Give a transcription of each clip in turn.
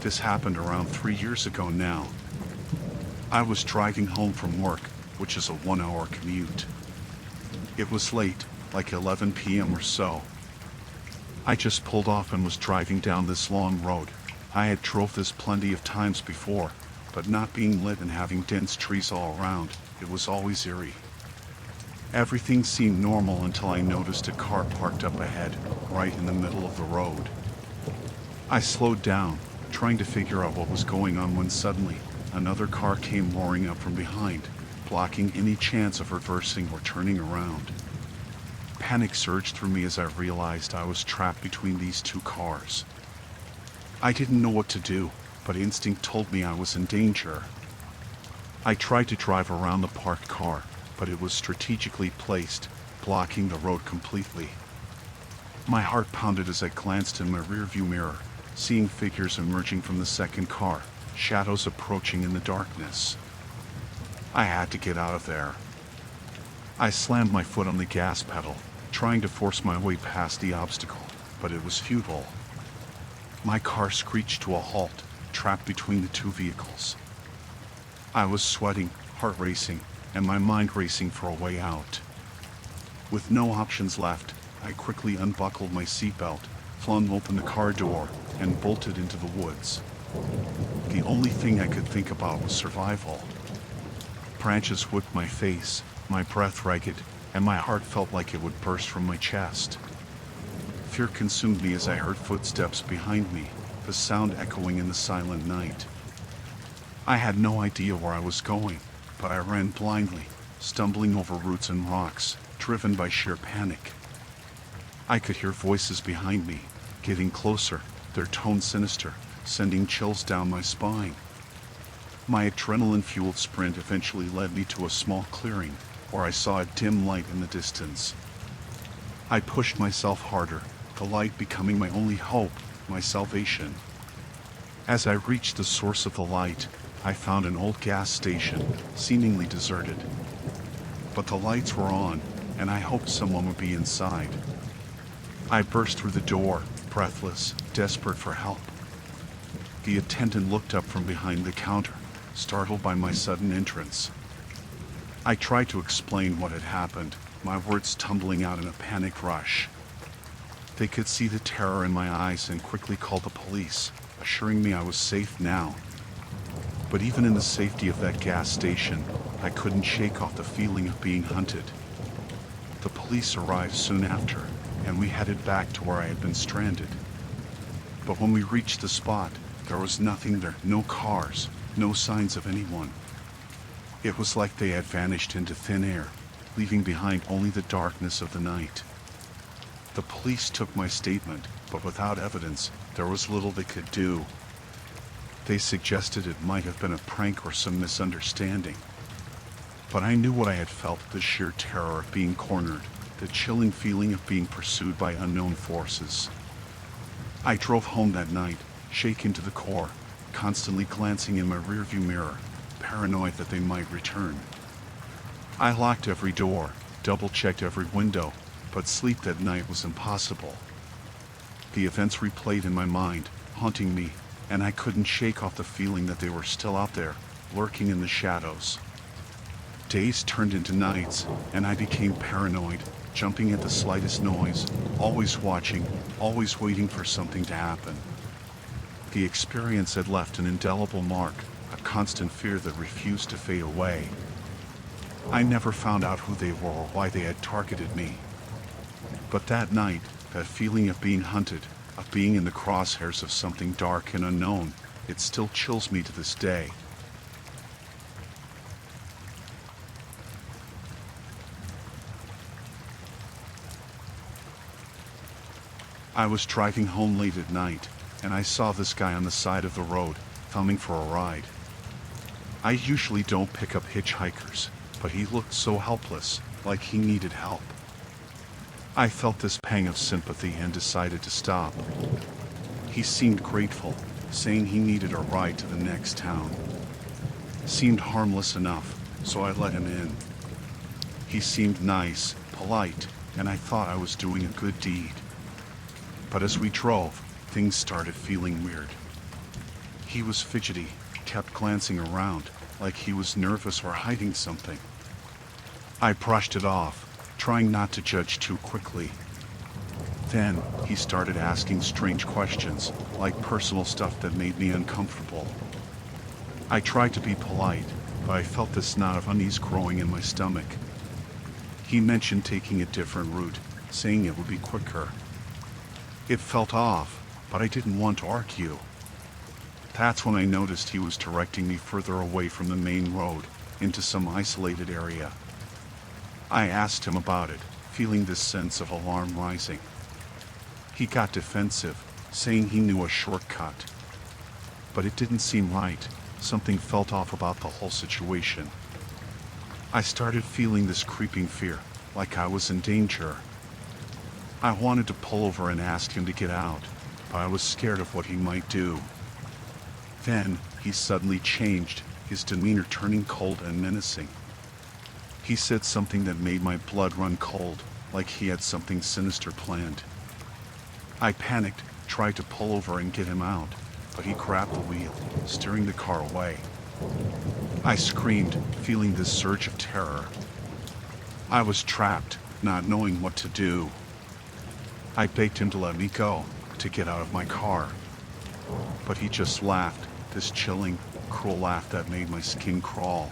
This happened around 3 years ago now. I was driving home from work, which is a 1-hour commute. It was late, like 11 p.m. or so. I just pulled off and was driving down this long road. I had drove this plenty of times before, but not being lit and having dense trees all around, it was always eerie. Everything seemed normal until I noticed a car parked up ahead, right in the middle of the road. I slowed down, trying to figure out what was going on when suddenly, another car came roaring up from behind, blocking any chance of reversing or turning around. Panic surged through me as I realized I was trapped between these two cars. I didn't know what to do, but instinct told me I was in danger. I tried to drive around the parked car, but it was strategically placed, blocking the road completely. My heart pounded as I glanced in my rearview mirror, seeing figures emerging from the second car, shadows approaching in the darkness. I had to get out of there. I slammed my foot on the gas pedal, trying to force my way past the obstacle, but it was futile. My car screeched to a halt, trapped between the two vehicles. I was sweating, heart racing, and my mind racing for a way out. With no options left, I quickly unbuckled my seatbelt, flung open the car door, and bolted into the woods. The only thing I could think about was survival. Branches whipped my face, my breath ragged, and my heart felt like it would burst from my chest. Fear consumed me as I heard footsteps behind me, the sound echoing in the silent night. I had no idea where I was going, but I ran blindly, stumbling over roots and rocks, driven by sheer panic. I could hear voices behind me, getting closer, their tone sinister, sending chills down my spine. My adrenaline-fueled sprint eventually led me to a small clearing, where I saw a dim light in the distance. I pushed myself harder, the light becoming my only hope, my salvation. As I reached the source of the light, I found an old gas station, seemingly deserted. But the lights were on, and I hoped someone would be inside. I burst through the door, breathless, desperate for help. The attendant looked up from behind the counter, startled by my sudden entrance. I tried to explain what had happened, my words tumbling out in a panicked rush. They could see the terror in my eyes and quickly called the police, assuring me I was safe now. But even in the safety of that gas station, I couldn't shake off the feeling of being hunted. The police arrived soon after, and we headed back to where I had been stranded. But when we reached the spot, there was nothing there, no cars, no signs of anyone. It was like they had vanished into thin air, leaving behind only the darkness of the night. The police took my statement, but without evidence, there was little they could do. They suggested it might have been a prank or some misunderstanding. But I knew what I had felt, the sheer terror of being cornered, the chilling feeling of being pursued by unknown forces. I drove home that night, shaken to the core, constantly glancing in my rearview mirror, paranoid that they might return. I locked every door, double-checked every window, but sleep that night was impossible. The events replayed in my mind, haunting me, and I couldn't shake off the feeling that they were still out there, lurking in the shadows. Days turned into nights, and I became paranoid, jumping at the slightest noise, always watching, always waiting for something to happen. The experience had left an indelible mark, a constant fear that refused to fade away. I never found out who they were or why they had targeted me. But that night, that feeling of being hunted, of being in the crosshairs of something dark and unknown, it still chills me to this day. I was driving home late at night, and I saw this guy on the side of the road, thumbing for a ride. I usually don't pick up hitchhikers, but he looked so helpless, like he needed help. I felt this pang of sympathy and decided to stop. He seemed grateful, saying he needed a ride to the next town. Seemed harmless enough, so I let him in. He seemed nice, polite, and I thought I was doing a good deed. But as we drove, things started feeling weird. He was fidgety, kept glancing around, like he was nervous or hiding something. I brushed it off, trying not to judge too quickly. Then, he started asking strange questions, like personal stuff that made me uncomfortable. I tried to be polite, but I felt this knot of unease growing in my stomach. He mentioned taking a different route, saying it would be quicker. It felt off, but I didn't want to argue. That's when I noticed he was directing me further away from the main road, into some isolated area. I asked him about it, feeling this sense of alarm rising. He got defensive, saying he knew a shortcut. But it didn't seem right. Something felt off about the whole situation. I started feeling this creeping fear, like I was in danger. I wanted to pull over and ask him to get out, but I was scared of what he might do. Then, he suddenly changed, his demeanor turning cold and menacing. He said something that made my blood run cold, like he had something sinister planned. I panicked, tried to pull over and get him out, but he grabbed the wheel, steering the car away. I screamed, feeling this surge of terror. I was trapped, not knowing what to do. I begged him to let me go, to get out of my car. But he just laughed, this chilling, cruel laugh that made my skin crawl.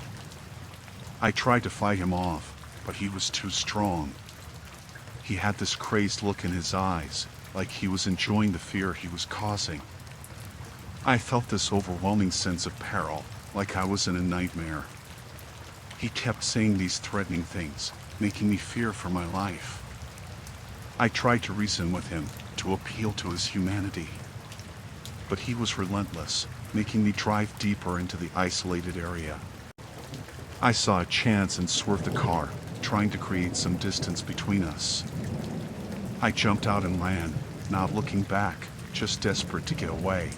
I tried to fight him off, but he was too strong. He had this crazed look in his eyes, like he was enjoying the fear he was causing. I felt this overwhelming sense of peril, like I was in a nightmare. He kept saying these threatening things, making me fear for my life. I tried to reason with him, to appeal to his humanity. But he was relentless, making me drive deeper into the isolated area. I saw a chance and swerved the car, trying to create some distance between us. I jumped out and ran, not looking back, just desperate to get away.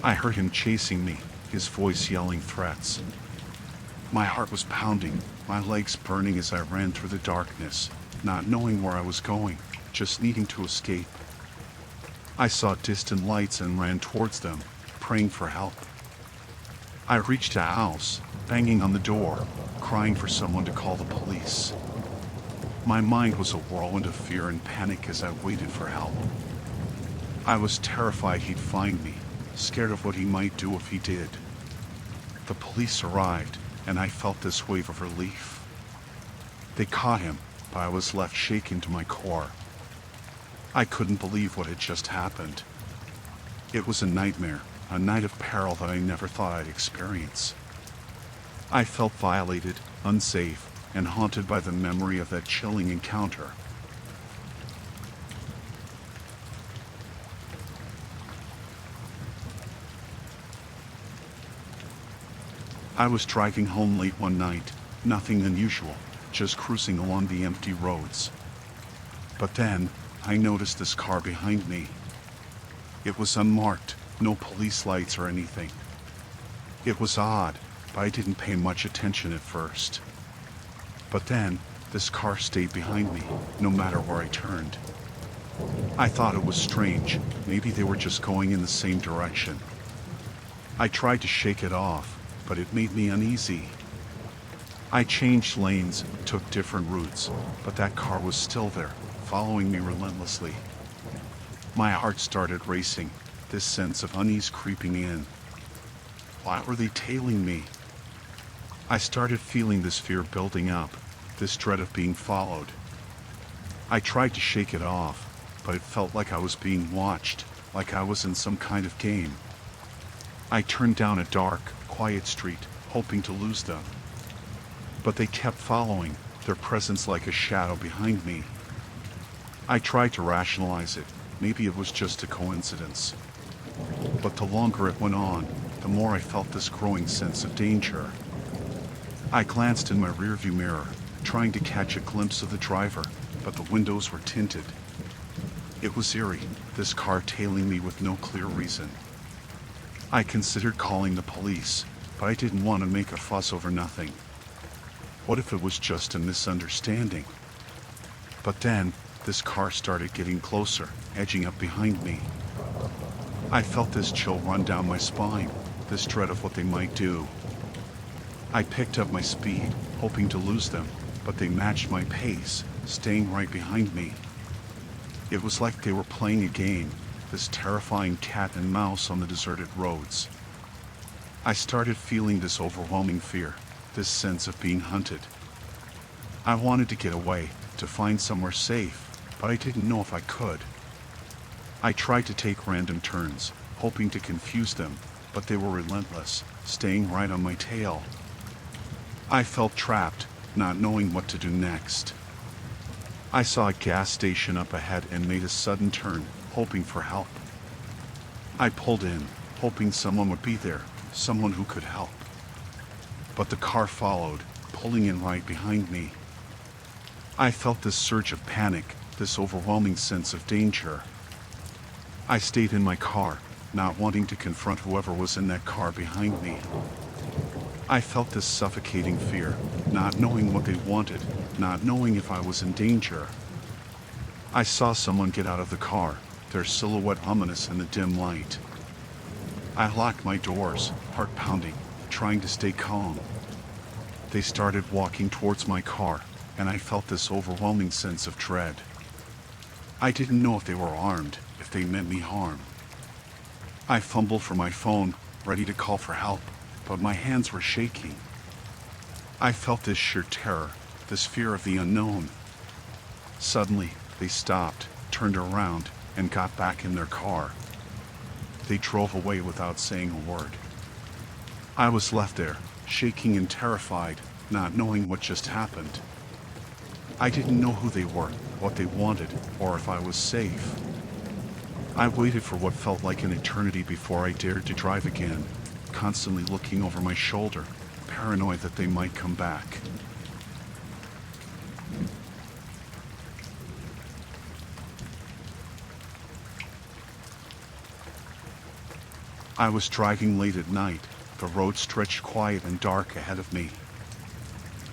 I heard him chasing me, his voice yelling threats. My heart was pounding, my legs burning as I ran through the darkness, not knowing where I was going, just needing to escape. I saw distant lights and ran towards them, praying for help. I reached a house, banging on the door, crying for someone to call the police. My mind was a whirlwind of fear and panic as I waited for help. I was terrified he'd find me, scared of what he might do if he did. The police arrived, and I felt this wave of relief. They caught him, but I was left shaken to my core. I couldn't believe what had just happened. It was a nightmare, a night of peril that I never thought I'd experience. I felt violated, unsafe, and haunted by the memory of that chilling encounter. I was driving home late one night, nothing unusual, just cruising along the empty roads. But then, I noticed this car behind me. It was unmarked, no police lights or anything. It was odd, but I didn't pay much attention at first. But then, this car stayed behind me, no matter where I turned. I thought it was strange, maybe they were just going in the same direction. I tried to shake it off, but it made me uneasy. I changed lanes, took different routes, but that car was still there, following me relentlessly. My heart started racing, this sense of unease creeping in. Why were they tailing me? I started feeling this fear building up, this dread of being followed. I tried to shake it off, but it felt like I was being watched, like I was in some kind of game. I turned down a dark, quiet street, hoping to lose them. But they kept following, their presence like a shadow behind me. I tried to rationalize it, maybe it was just a coincidence. But the longer it went on, the more I felt this growing sense of danger. I glanced in my rearview mirror, trying to catch a glimpse of the driver, but the windows were tinted. It was eerie, this car tailing me with no clear reason. I considered calling the police, but I didn't want to make a fuss over nothing. What if it was just a misunderstanding? But then, this car started getting closer, edging up behind me. I felt this chill run down my spine, this dread of what they might do. I picked up my speed, hoping to lose them, but they matched my pace, staying right behind me. It was like they were playing a game, this terrifying cat and mouse on the deserted roads. I started feeling this overwhelming fear, this sense of being hunted. I wanted to get away, to find somewhere safe, but I didn't know if I could. I tried to take random turns, hoping to confuse them, but they were relentless, staying right on my tail. I felt trapped, not knowing what to do next. I saw a gas station up ahead and made a sudden turn, hoping for help. I pulled in, hoping someone would be there, someone who could help. But the car followed, pulling in right behind me. I felt this surge of panic, this overwhelming sense of danger. I stayed in my car, not wanting to confront whoever was in that car behind me. I felt this suffocating fear, not knowing what they wanted, not knowing if I was in danger. I saw someone get out of the car, their silhouette ominous in the dim light. I locked my doors, heart pounding, trying to stay calm. They started walking towards my car, and I felt this overwhelming sense of dread. I didn't know if they were armed, if they meant me harm. I fumbled for my phone, ready to call for help, but my hands were shaking. I felt this sheer terror, this fear of the unknown. Suddenly, they stopped, turned around, and got back in their car. They drove away without saying a word. I was left there, shaking and terrified, not knowing what just happened. I didn't know who they were, what they wanted, or if I was safe. I waited for what felt like an eternity before I dared to drive again, constantly looking over my shoulder, paranoid that they might come back. I was driving late at night. The road stretched quiet and dark ahead of me.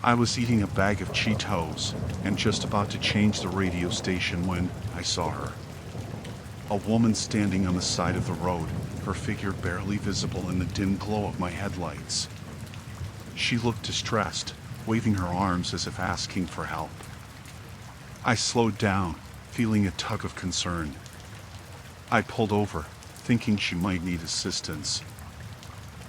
I was eating a bag of Cheetos and just about to change the radio station when I saw her. A woman standing on the side of the road, her figure barely visible in the dim glow of my headlights. She looked distressed, waving her arms as if asking for help. I slowed down, feeling a tug of concern. I pulled over, thinking she might need assistance.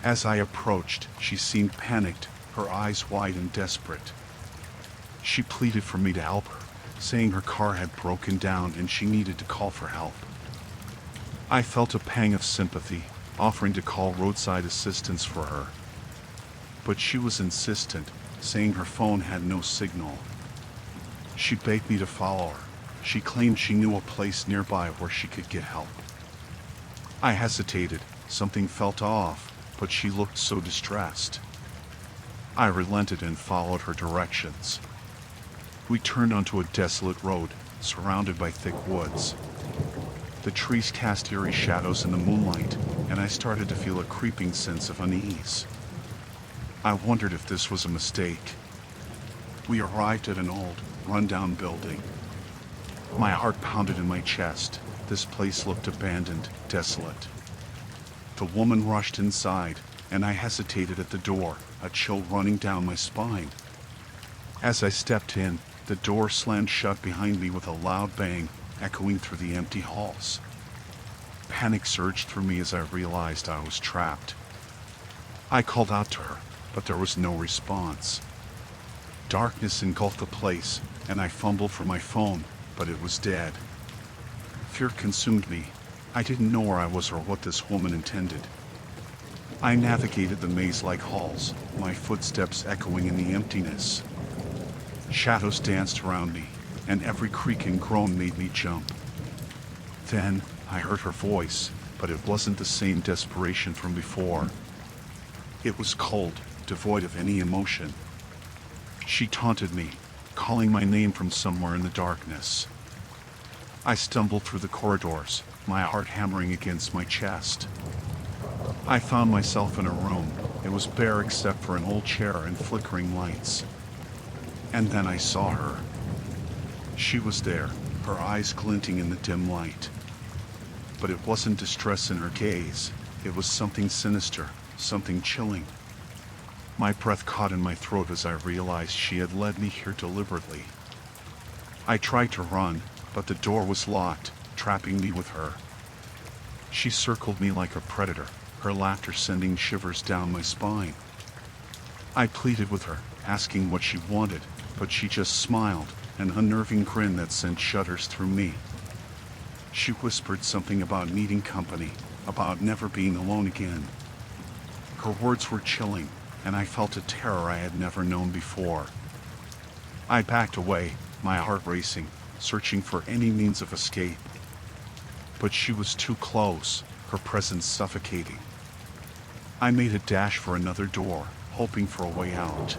As I approached, she seemed panicked, her eyes wide and desperate. She pleaded for me to help her, saying her car had broken down and she needed to call for help. I felt a pang of sympathy, offering to call roadside assistance for her. But she was insistent, saying her phone had no signal. She begged me to follow her. She claimed she knew a place nearby where she could get help. I hesitated, something felt off, but she looked so distressed. I relented and followed her directions. We turned onto a desolate road, surrounded by thick woods. The trees cast eerie shadows in the moonlight, and I started to feel a creeping sense of unease. I wondered if this was a mistake. We arrived at an old, run-down building. My heart pounded in my chest. This place looked abandoned, desolate. The woman rushed inside, and I hesitated at the door, a chill running down my spine. As I stepped in, the door slammed shut behind me with a loud bang, echoing through the empty halls. Panic surged through me as I realized I was trapped. I called out to her, but there was no response. Darkness engulfed the place, and I fumbled for my phone, but it was dead. Fear consumed me. I didn't know where I was or what this woman intended. I navigated the maze-like halls, my footsteps echoing in the emptiness. Shadows danced around me, and every creak and groan made me jump. Then I heard her voice, but it wasn't the same desperation from before. It was cold, devoid of any emotion. She taunted me, calling my name from somewhere in the darkness. I stumbled through the corridors, my heart hammering against my chest. I found myself in a room. It was bare except for an old chair and flickering lights. And then I saw her. She was there, her eyes glinting in the dim light. but it wasn't distress in her gaze. It was something sinister, something chilling. My breath caught in my throat as I realized she had led me here deliberately. I tried to run, but the door was locked, trapping me with her. She circled me like a predator, her laughter sending shivers down my spine. I pleaded with her, asking what she wanted, but she just smiled, an unnerving grin that sent shudders through me. She whispered something about needing company, about never being alone again. Her words were chilling, and I felt a terror I had never known before. I backed away, my heart racing, searching for any means of escape. But she was too close, her presence suffocating. I made a dash for another door, hoping for a way out.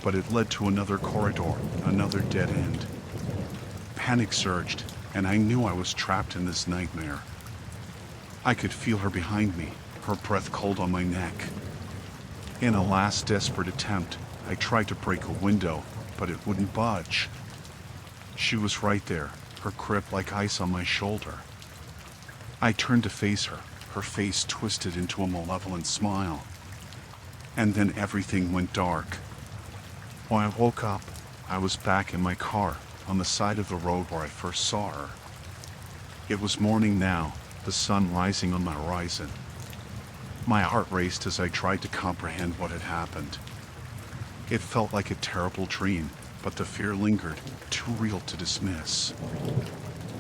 But it led to another corridor, another dead end. Panic surged, and I knew I was trapped in this nightmare. I could feel her behind me, her breath cold on my neck. In a last desperate attempt, I tried to break a window, but it wouldn't budge. She was right there, her grip like ice on my shoulder. I turned to face her, her face twisted into a malevolent smile. And then everything went dark. When I woke up, I was back in my car, on the side of the road where I first saw her. It was morning now, the sun rising on the horizon. My heart raced as I tried to comprehend what had happened. It felt like a terrible dream, but the fear lingered, too real to dismiss.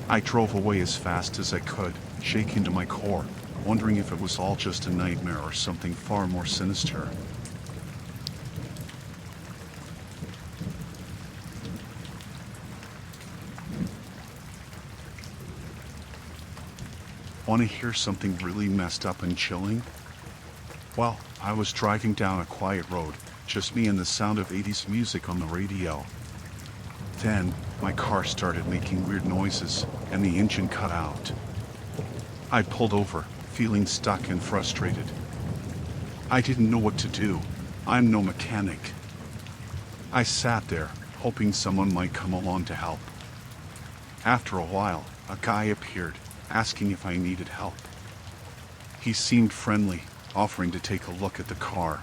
I drove away as fast as I could, shaking to my core, wondering if it was all just a nightmare or something far more sinister. Want to hear something really messed up and chilling? Well, I was driving down a quiet road, just me and the sound of 80s music on the radio. Then, my car started making weird noises, and the engine cut out. I pulled over, feeling stuck and frustrated. I didn't know what to do. I'm no mechanic. I sat there, hoping someone might come along to help. After a while, a guy appeared, asking if I needed help. He seemed friendly, offering to take a look at the car.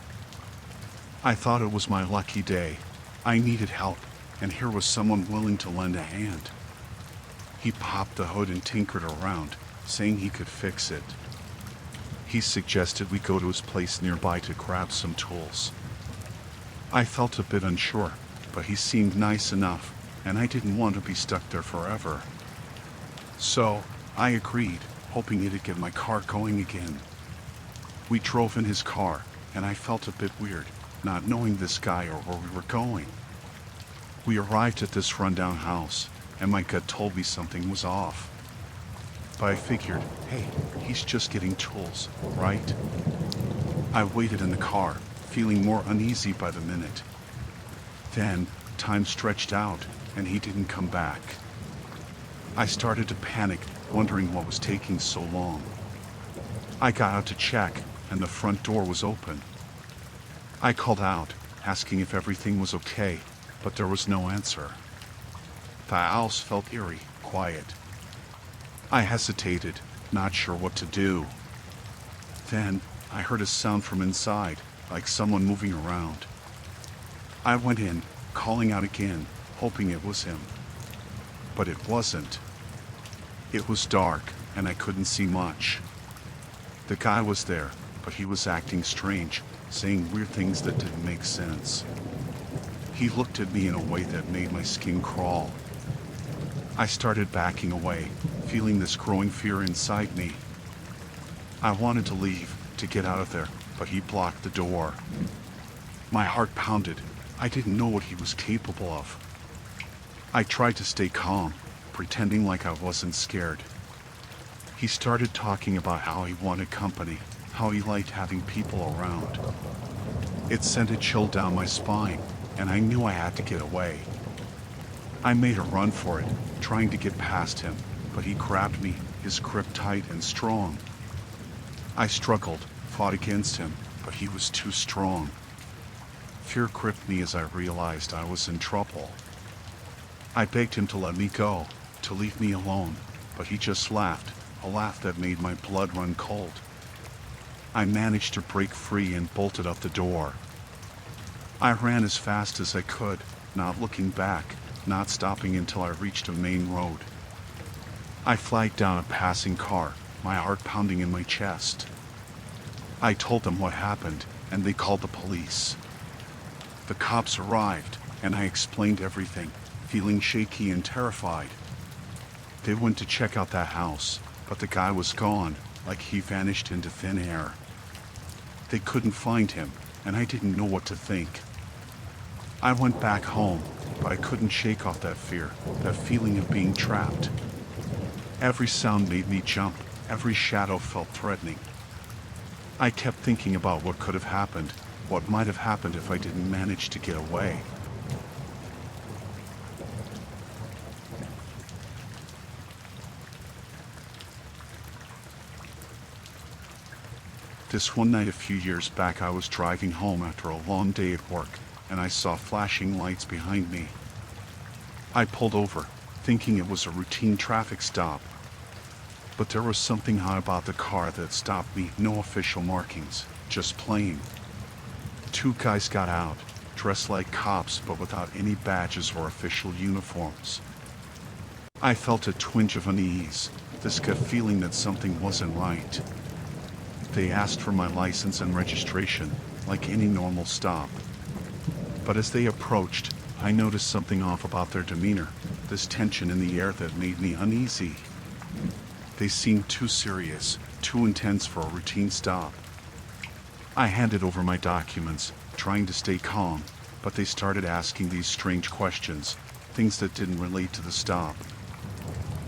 I thought it was my lucky day. I needed help, and here was someone willing to lend a hand. He popped the hood and tinkered around, saying he could fix it. He suggested we go to his place nearby to grab some tools. I felt a bit unsure, but he seemed nice enough, and I didn't want to be stuck there forever. So, I agreed, hoping it'd get my car going again. We drove in his car, and I felt a bit weird, not knowing this guy or where we were going. We arrived at this rundown house, and my gut told me something was off. But I figured, hey, he's just getting tools, right? I waited in the car, feeling more uneasy by the minute. Then, time stretched out, and he didn't come back. I started to panic, wondering what was taking so long. I got out to check, and the front door was open. I called out, asking if everything was okay, but there was no answer. The house felt eerie, quiet. I hesitated, not sure what to do. Then, I heard a sound from inside, like someone moving around. I went in, calling out again, hoping it was him. But it wasn't. It was dark, and I couldn't see much. The guy was there, but he was acting strange, saying weird things that didn't make sense. He looked at me in a way that made my skin crawl. I started backing away, feeling this growing fear inside me. I wanted to leave, to get out of there, but he blocked the door. My heart pounded. I didn't know what he was capable of. I tried to stay calm, pretending like I wasn't scared. He started talking about how he wanted company, how he liked having people around. It sent a chill down my spine, and I knew I had to get away. I made a run for it, trying to get past him, but he grabbed me, his grip tight and strong. I struggled, fought against him, but he was too strong. Fear gripped me as I realized I was in trouble. I begged him to let me go, to leave me alone, but he just laughed, a laugh that made my blood run cold. I managed to break free and bolted out the door. I ran as fast as I could, not looking back, not stopping until I reached a main road. I flagged down a passing car, my heart pounding in my chest. I told them what happened, and they called the police. The cops arrived, and I explained everything, feeling shaky and terrified. They went to check out that house, but the guy was gone, like he vanished into thin air. They couldn't find him, and I didn't know what to think. I went back home, but I couldn't shake off that fear, that feeling of being trapped. Every sound made me jump, every shadow felt threatening. I kept thinking about what could have happened, what might have happened if I didn't manage to get away. This one night a few years back, I was driving home after a long day at work, and I saw flashing lights behind me. I pulled over, thinking it was a routine traffic stop. But there was something odd about the car that stopped me. No official markings, just plain. Two guys got out, dressed like cops but without any badges or official uniforms. I felt a twinge of unease, this gut feeling that something wasn't right. They asked for my license and registration, like any normal stop. But as they approached, I noticed something off about their demeanor, this tension in the air that made me uneasy. They seemed too serious, too intense for a routine stop. I handed over my documents, trying to stay calm, but they started asking these strange questions, things that didn't relate to the stop.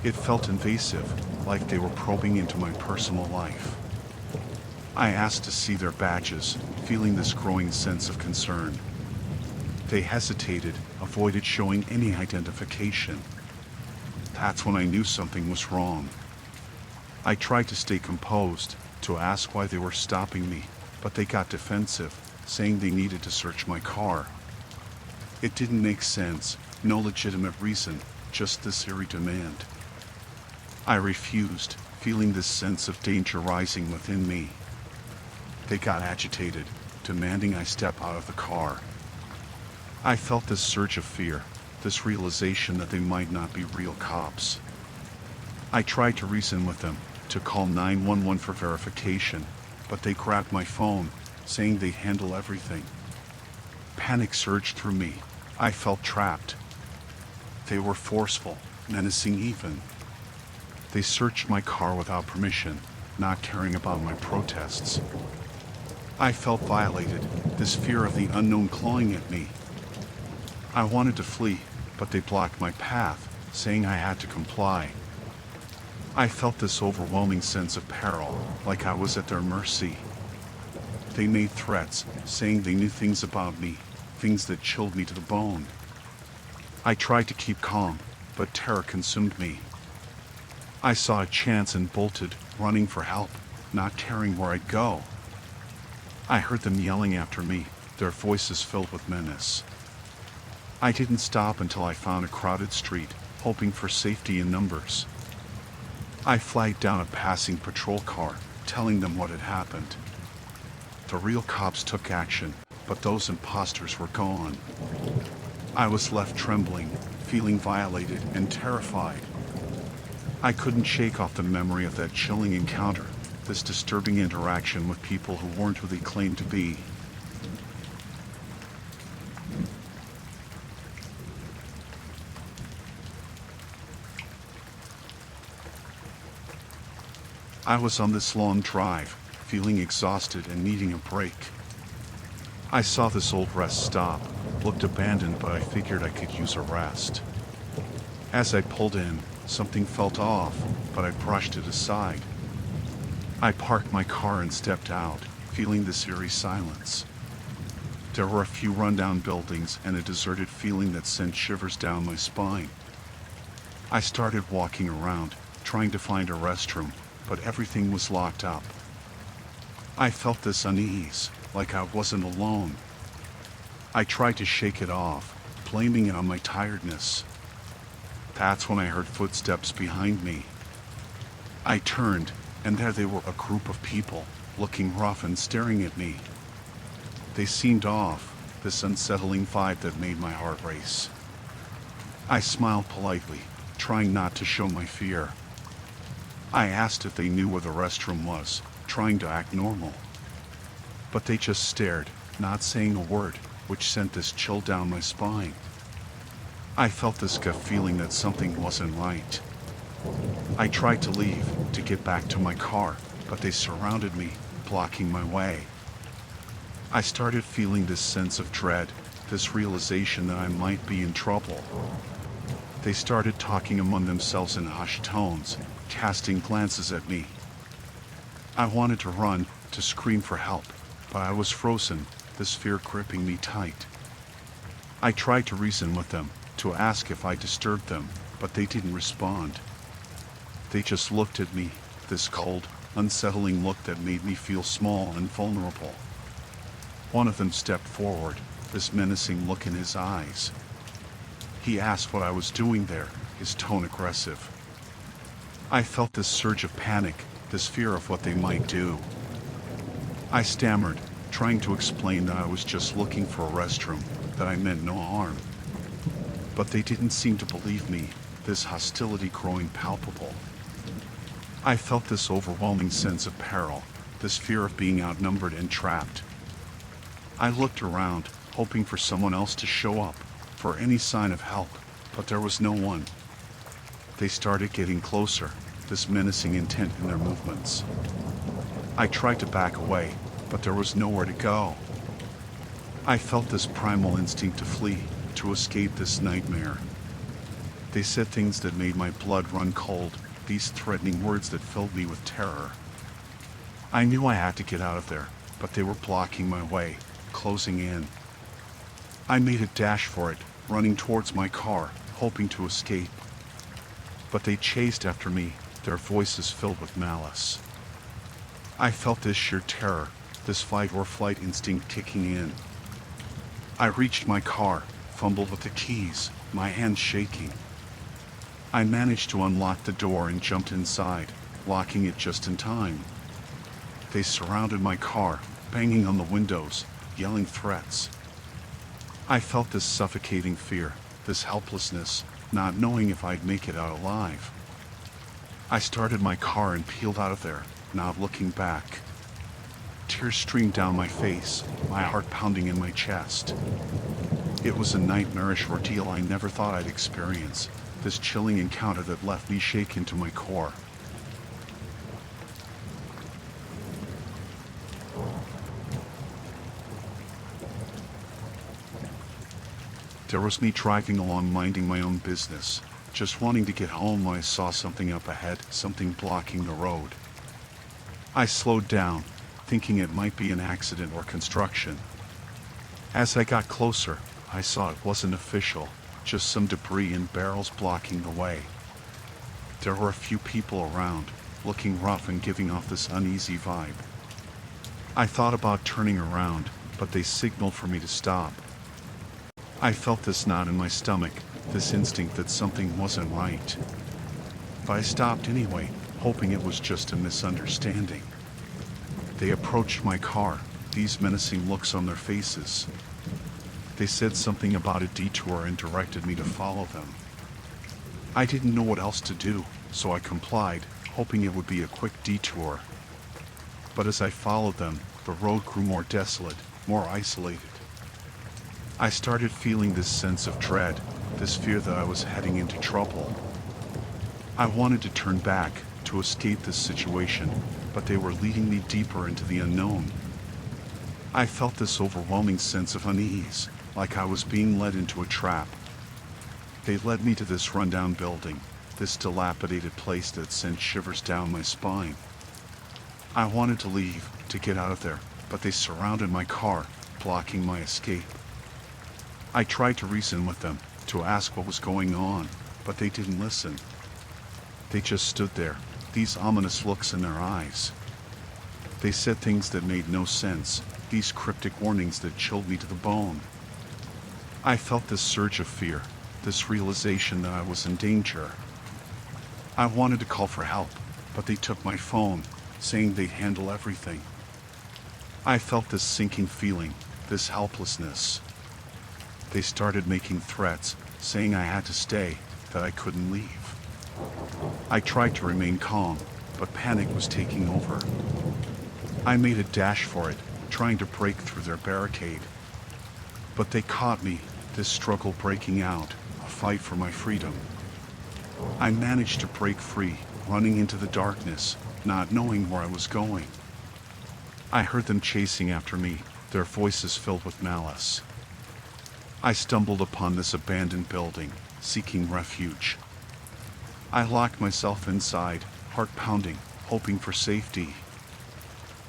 It felt invasive, like they were probing into my personal life. I asked to see their badges, feeling this growing sense of concern. They hesitated, avoided showing any identification. That's when I knew something was wrong. I tried to stay composed, to ask why they were stopping me, but they got defensive, saying they needed to search my car. It didn't make sense, no legitimate reason, just this eerie demand. I refused, feeling this sense of danger rising within me. They got agitated, demanding I step out of the car. I felt this surge of fear, this realization that they might not be real cops. I tried to reason with them, to call 911 for verification, but they grabbed my phone, saying they'd handle everything. Panic surged through me. I felt trapped. They were forceful, menacing even. They searched my car without permission, not caring about my protests. I felt violated, this fear of the unknown clawing at me. I wanted to flee, but they blocked my path, saying I had to comply. I felt this overwhelming sense of peril, like I was at their mercy. They made threats, saying they knew things about me, things that chilled me to the bone. I tried to keep calm, but terror consumed me. I saw a chance and bolted, running for help, not caring where I'd go. I heard them yelling after me, their voices filled with menace. I didn't stop until I found a crowded street, hoping for safety in numbers. I flagged down a passing patrol car, telling them what had happened. The real cops took action, but those imposters were gone. I was left trembling, feeling violated and terrified. I couldn't shake off the memory of that chilling encounter, this disturbing interaction with people who weren't who they claimed to be. I was on this long drive, feeling exhausted and needing a break. I saw this old rest stop, looked abandoned, but I figured I could use a rest. As I pulled in, something felt off, but I brushed it aside. I parked my car and stepped out, feeling this eerie silence. There were a few rundown buildings and a deserted feeling that sent shivers down my spine. I started walking around, trying to find a restroom, but everything was locked up. I felt this unease, like I wasn't alone. I tried to shake it off, blaming it on my tiredness. That's when I heard footsteps behind me. I turned, and there they were, a group of people, looking rough and staring at me. They seemed off, this unsettling vibe that made my heart race. I smiled politely, trying not to show my fear. I asked if they knew where the restroom was, trying to act normal. But they just stared, not saying a word, which sent this chill down my spine. I felt this gut feeling that something wasn't right. I tried to leave, to get back to my car, but they surrounded me, blocking my way. I started feeling this sense of dread, this realization that I might be in trouble. They started talking among themselves in hushed tones, casting glances at me. I wanted to run, to scream for help, but I was frozen, this fear gripping me tight. I tried to reason with them, to ask if I disturbed them, but they didn't respond. They just looked at me, this cold, unsettling look that made me feel small and vulnerable. One of them stepped forward, this menacing look in his eyes. He asked what I was doing there, his tone aggressive. I felt this surge of panic, this fear of what they might do. I stammered, trying to explain that I was just looking for a restroom, that I meant no harm. But they didn't seem to believe me, this hostility growing palpable. I felt this overwhelming sense of peril, this fear of being outnumbered and trapped. I looked around, hoping for someone else to show up, for any sign of help, but there was no one. They started getting closer, this menacing intent in their movements. I tried to back away, but there was nowhere to go. I felt this primal instinct to flee, to escape this nightmare. They said things that made my blood run cold, these threatening words that filled me with terror. I knew I had to get out of there, but they were blocking my way, closing in. I made a dash for it, running towards my car, hoping to escape. But they chased after me, their voices filled with malice. I felt this sheer terror, this fight or flight instinct kicking in. I reached my car, fumbled with the keys, my hands shaking. I managed to unlock the door and jumped inside, locking it just in time. They surrounded my car, banging on the windows, yelling threats. I felt this suffocating fear, this helplessness, not knowing if I'd make it out alive. I started my car and peeled out of there, not looking back. Tears streamed down my face, my heart pounding in my chest. It was a nightmarish ordeal I never thought I'd experience, this chilling encounter that left me shaken to my core. There was me driving along minding my own business, just wanting to get home when I saw something up ahead, something blocking the road. I slowed down, thinking it might be an accident or construction. As I got closer, I saw it wasn't official, just some debris and barrels blocking the way. There were a few people around, looking rough and giving off this uneasy vibe. I thought about turning around, but they signaled for me to stop. I felt this knot in my stomach, this instinct that something wasn't right. But I stopped anyway, hoping it was just a misunderstanding. They approached my car, these menacing looks on their faces. They said something about a detour and directed me to follow them. I didn't know what else to do, so I complied, hoping it would be a quick detour. But as I followed them, the road grew more desolate, more isolated. I started feeling this sense of dread, this fear that I was heading into trouble. I wanted to turn back, to escape this situation, but they were leading me deeper into the unknown. I felt this overwhelming sense of unease, like I was being led into a trap. They led me to this rundown building, this dilapidated place that sent shivers down my spine. I wanted to leave, to get out of there, but they surrounded my car, blocking my escape. I tried to reason with them, to ask what was going on, but they didn't listen. They just stood there, these ominous looks in their eyes. They said things that made no sense, these cryptic warnings that chilled me to the bone. I felt this surge of fear, this realization that I was in danger. I wanted to call for help, but they took my phone, saying they'd handle everything. I felt this sinking feeling, this helplessness. They started making threats, saying I had to stay, that I couldn't leave. I tried to remain calm, but panic was taking over. I made a dash for it, trying to break through their barricade. But they caught me, this struggle breaking out, a fight for my freedom. I managed to break free, running into the darkness, not knowing where I was going. I heard them chasing after me, their voices filled with malice. I stumbled upon this abandoned building, seeking refuge. I locked myself inside, heart pounding, hoping for safety.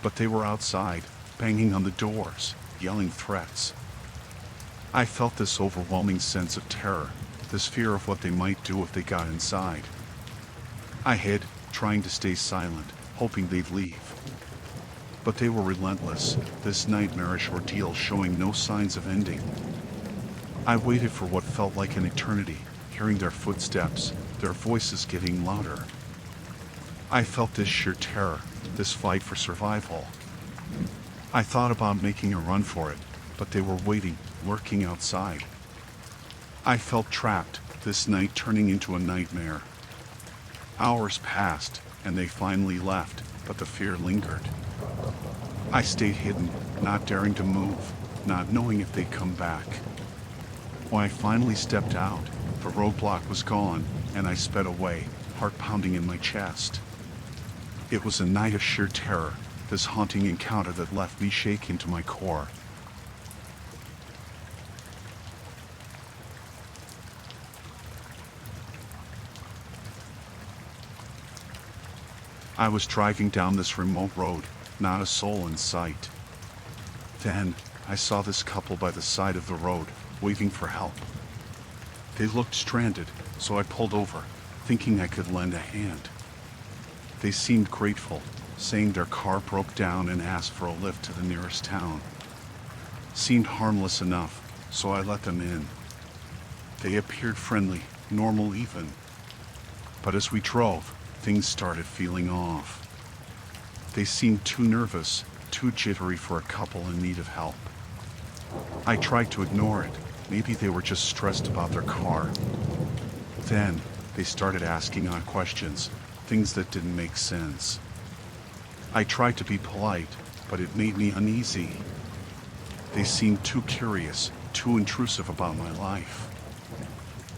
But they were outside, banging on the doors, yelling threats. I felt this overwhelming sense of terror, this fear of what they might do if they got inside. I hid, trying to stay silent, hoping they'd leave. But they were relentless, this nightmarish ordeal showing no signs of ending. I waited for what felt like an eternity, hearing their footsteps, their voices getting louder. I felt this sheer terror, this fight for survival. I thought about making a run for it, but they were waiting, lurking outside. I felt trapped, this night turning into a nightmare. Hours passed, and they finally left, but the fear lingered. I stayed hidden, not daring to move, not knowing if they'd come back. When I finally stepped out, the roadblock was gone, and I sped away, heart pounding in my chest. It was a night of sheer terror, this haunting encounter that left me shaken to my core. I was driving down this remote road, not a soul in sight. Then, I saw this couple by the side of the road, waving for help. They looked stranded, so I pulled over, thinking I could lend a hand. They seemed grateful, saying their car broke down and asked for a lift to the nearest town. Seemed harmless enough, so I let them in. They appeared friendly, normal even. But as we drove, things started feeling off. They seemed too nervous, too jittery for a couple in need of help. I tried to ignore it. Maybe they were just stressed about their car. Then, they started asking odd questions, things that didn't make sense. I tried to be polite, but it made me uneasy. They seemed too curious, too intrusive about my life.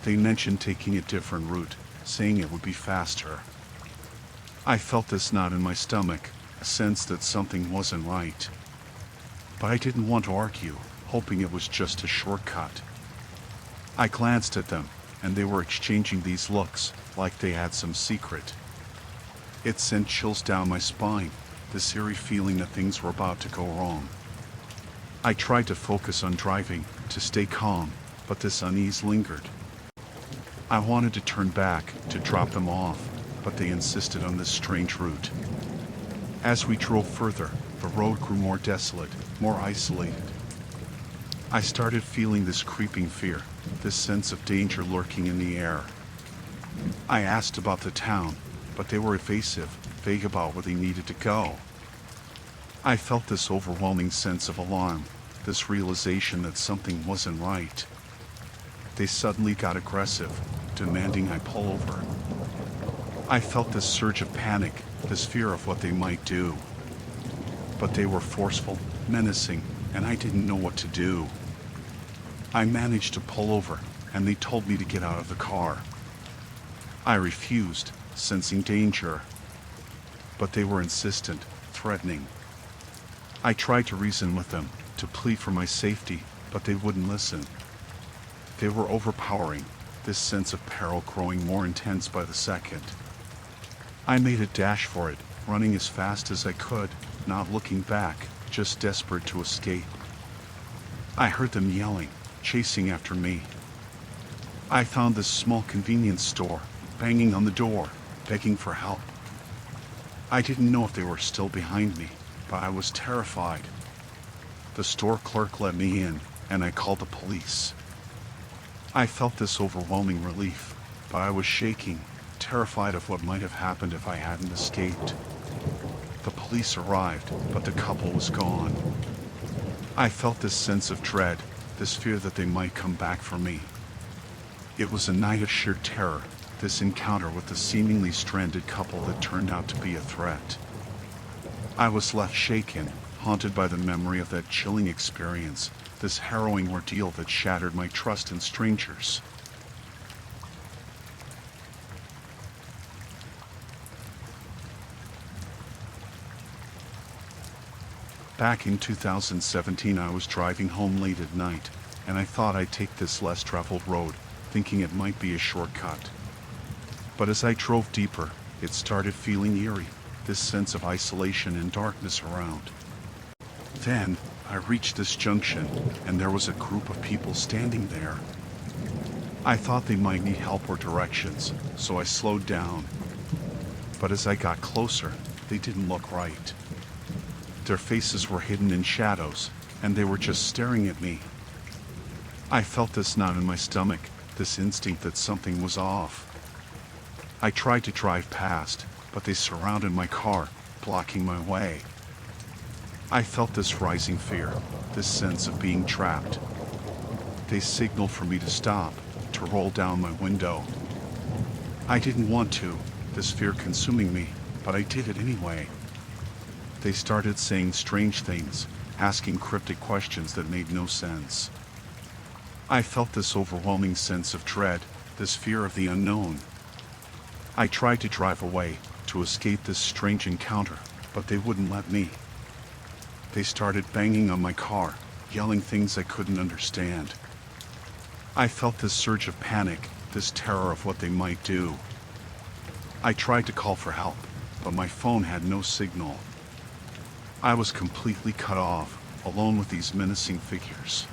They mentioned taking a different route, saying it would be faster. I felt this knot in my stomach, a sense that something wasn't right. But I didn't want to argue, hoping it was just a shortcut. I glanced at them, and they were exchanging these looks, like they had some secret. It sent chills down my spine, this eerie feeling that things were about to go wrong. I tried to focus on driving, to stay calm, but this unease lingered. I wanted to turn back, to drop them off, but they insisted on this strange route. As we drove further, the road grew more desolate, more isolated. I started feeling this creeping fear, this sense of danger lurking in the air. I asked about the town, but they were evasive, vague about where they needed to go. I felt this overwhelming sense of alarm, this realization that something wasn't right. They suddenly got aggressive, demanding I pull over. I felt this surge of panic, this fear of what they might do. But they were forceful, menacing, and I didn't know what to do. I managed to pull over, and they told me to get out of the car. I refused, sensing danger. But they were insistent, threatening. I tried to reason with them, to plead for my safety, but they wouldn't listen. They were overpowering, this sense of peril growing more intense by the second. I made a dash for it, running as fast as I could, not looking back, just desperate to escape. I heard them yelling, chasing after me. I found this small convenience store, banging on the door, begging for help. I didn't know if they were still behind me, but I was terrified. The store clerk let me in, and I called the police. I felt this overwhelming relief, but I was shaking, terrified of what might have happened if I hadn't escaped. The police arrived, but the couple was gone. I felt this sense of dread, this fear that they might come back for me. It was a night of sheer terror, this encounter with the seemingly stranded couple that turned out to be a threat. I was left shaken, haunted by the memory of that chilling experience, this harrowing ordeal that shattered my trust in strangers. Back in 2017, I was driving home late at night, and I thought I'd take this less traveled road, thinking it might be a shortcut. But as I drove deeper, it started feeling eerie, this sense of isolation and darkness around. Then, I reached this junction, and there was a group of people standing there. I thought they might need help or directions, so I slowed down. But as I got closer, they didn't look right. Their faces were hidden in shadows, and they were just staring at me. I felt this knot in my stomach, this instinct that something was off. I tried to drive past, but they surrounded my car, blocking my way. I felt this rising fear, this sense of being trapped. They signaled for me to stop, to roll down my window. I didn't want to, this fear consuming me, but I did it anyway. They started saying strange things, asking cryptic questions that made no sense. I felt this overwhelming sense of dread, this fear of the unknown. I tried to drive away, to escape this strange encounter, but they wouldn't let me. They started banging on my car, yelling things I couldn't understand. I felt this surge of panic, this terror of what they might do. I tried to call for help, but my phone had no signal. I was completely cut off, alone with these menacing figures.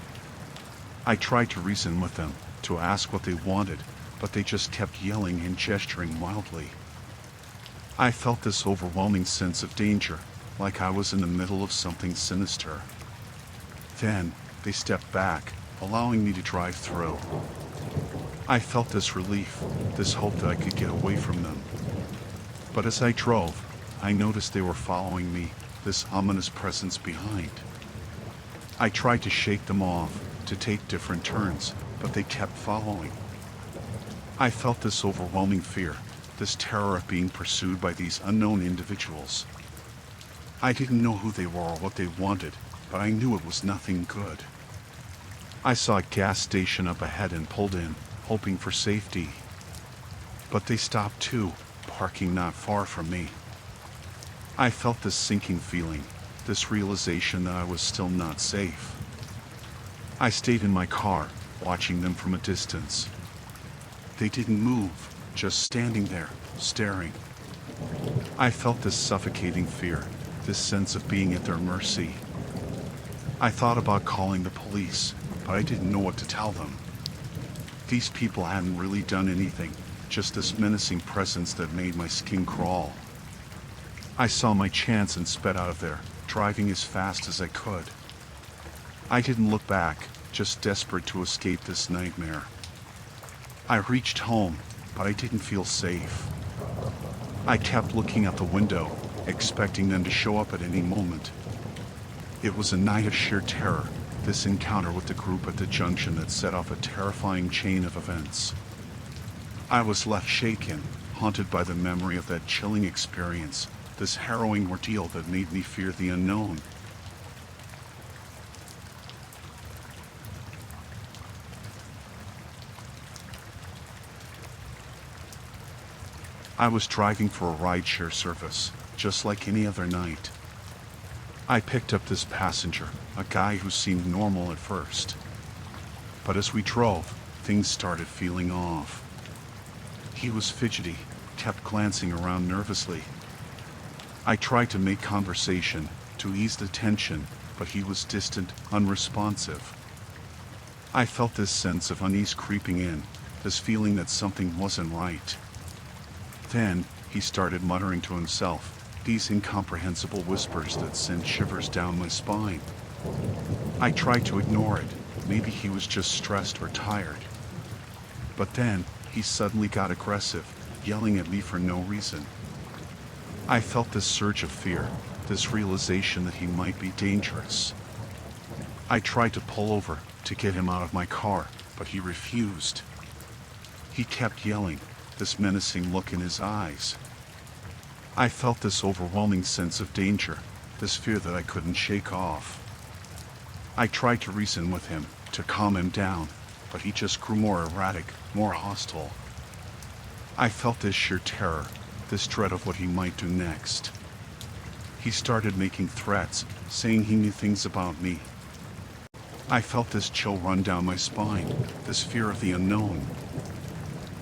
I tried to reason with them, to ask what they wanted, but they just kept yelling and gesturing wildly. I felt this overwhelming sense of danger, like I was in the middle of something sinister. Then, they stepped back, allowing me to drive through. I felt this relief, this hope that I could get away from them. But as I drove, I noticed they were following me, this ominous presence behind. I tried to shake them off, to take different turns, but they kept following. I felt this overwhelming fear, this terror of being pursued by these unknown individuals. I didn't know who they were or what they wanted, but I knew it was nothing good. I saw a gas station up ahead and pulled in, hoping for safety. But they stopped too, parking not far from me. I felt this sinking feeling, this realization that I was still not safe. I stayed in my car, watching them from a distance. They didn't move, just standing there, staring. I felt this suffocating fear, this sense of being at their mercy. I thought about calling the police, but I didn't know what to tell them. These people hadn't really done anything, just this menacing presence that made my skin crawl. I saw my chance and sped out of there, driving as fast as I could. I didn't look back, just desperate to escape this nightmare. I reached home, but I didn't feel safe. I kept looking out the window, expecting them to show up at any moment. It was a night of sheer terror, this encounter with the group at the junction that set off a terrifying chain of events. I was left shaken, haunted by the memory of that chilling experience, this harrowing ordeal that made me fear the unknown. I was driving for a rideshare service, just like any other night. I picked up this passenger, a guy who seemed normal at first. But as we drove, things started feeling off. He was fidgety, kept glancing around nervously. I tried to make conversation, to ease the tension, but he was distant, unresponsive. I felt this sense of unease creeping in, this feeling that something wasn't right. Then, he started muttering to himself, these incomprehensible whispers that sent shivers down my spine. I tried to ignore it, maybe he was just stressed or tired. But then, he suddenly got aggressive, yelling at me for no reason. I felt this surge of fear, this realization that he might be dangerous. I tried to pull over to get him out of my car, but he refused. He kept yelling, this menacing look in his eyes. I felt this overwhelming sense of danger, this fear that I couldn't shake off. I tried to reason with him, to calm him down, but he just grew more erratic, more hostile. I felt this sheer terror, this dread of what he might do next. He started making threats, saying he knew things about me. I felt this chill run down my spine, this fear of the unknown.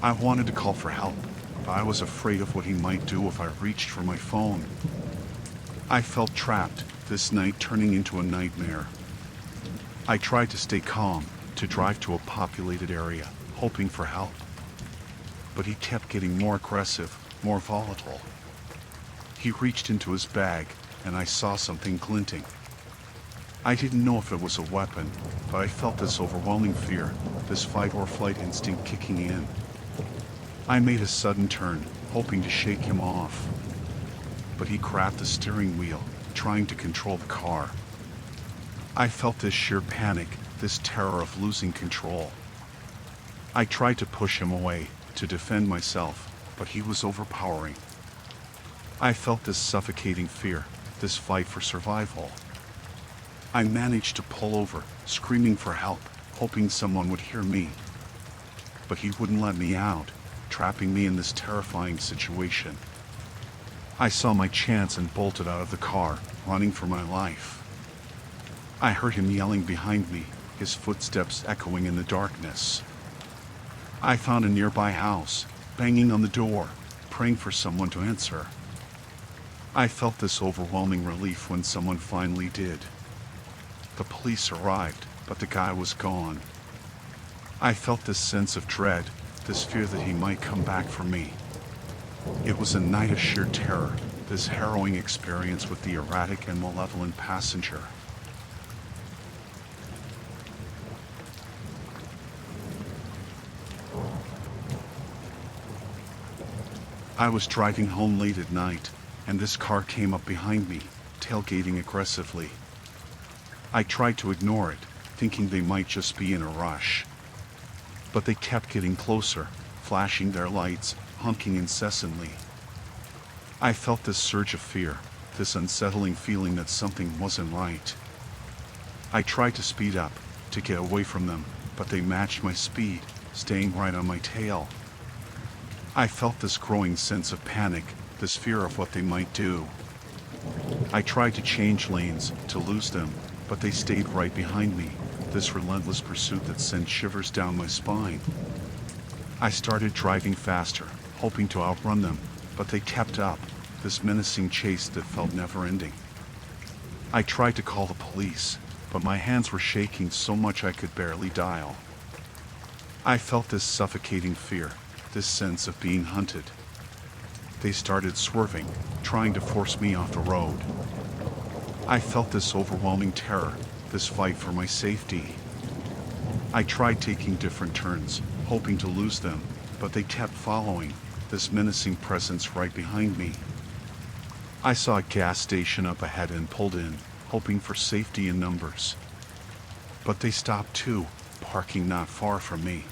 I wanted to call for help, but I was afraid of what he might do if I reached for my phone. I felt trapped, this night turning into a nightmare. I tried to stay calm, to drive to a populated area, hoping for help. But he kept getting more aggressive, more volatile. He reached into his bag, and I saw something glinting. I didn't know if it was a weapon, but I felt this overwhelming fear, this fight or flight instinct kicking in. I made a sudden turn, hoping to shake him off. But he grabbed the steering wheel, trying to control the car. I felt this sheer panic, this terror of losing control. I tried to push him away, to defend myself, but he was overpowering. I felt this suffocating fear, this fight for survival. I managed to pull over, screaming for help, hoping someone would hear me. But he wouldn't let me out, trapping me in this terrifying situation. I saw my chance and bolted out of the car, running for my life. I heard him yelling behind me, his footsteps echoing in the darkness. I found a nearby house, banging on the door, praying for someone to answer. I felt this overwhelming relief when someone finally did. The police arrived, but the guy was gone. I felt this sense of dread, this fear that he might come back for me. It was a night of sheer terror, this harrowing experience with the erratic and malevolent passenger. I was driving home late at night, and this car came up behind me, tailgating aggressively. I tried to ignore it, thinking they might just be in a rush. But they kept getting closer, flashing their lights, honking incessantly. I felt this surge of fear, this unsettling feeling that something wasn't right. I tried to speed up, to get away from them, but they matched my speed, staying right on my tail. I felt this growing sense of panic, this fear of what they might do. I tried to change lanes, to lose them, but they stayed right behind me, this relentless pursuit that sent shivers down my spine. I started driving faster, hoping to outrun them, but they kept up, this menacing chase that felt never-ending. I tried to call the police, but my hands were shaking so much I could barely dial. I felt this suffocating fear, this sense of being hunted. They started swerving, trying to force me off the road. I felt this overwhelming terror, this fight for my safety. I tried taking different turns, hoping to lose them, but they kept following, this menacing presence right behind me. I saw a gas station up ahead and pulled in, hoping for safety in numbers. But they stopped too, parking not far from me.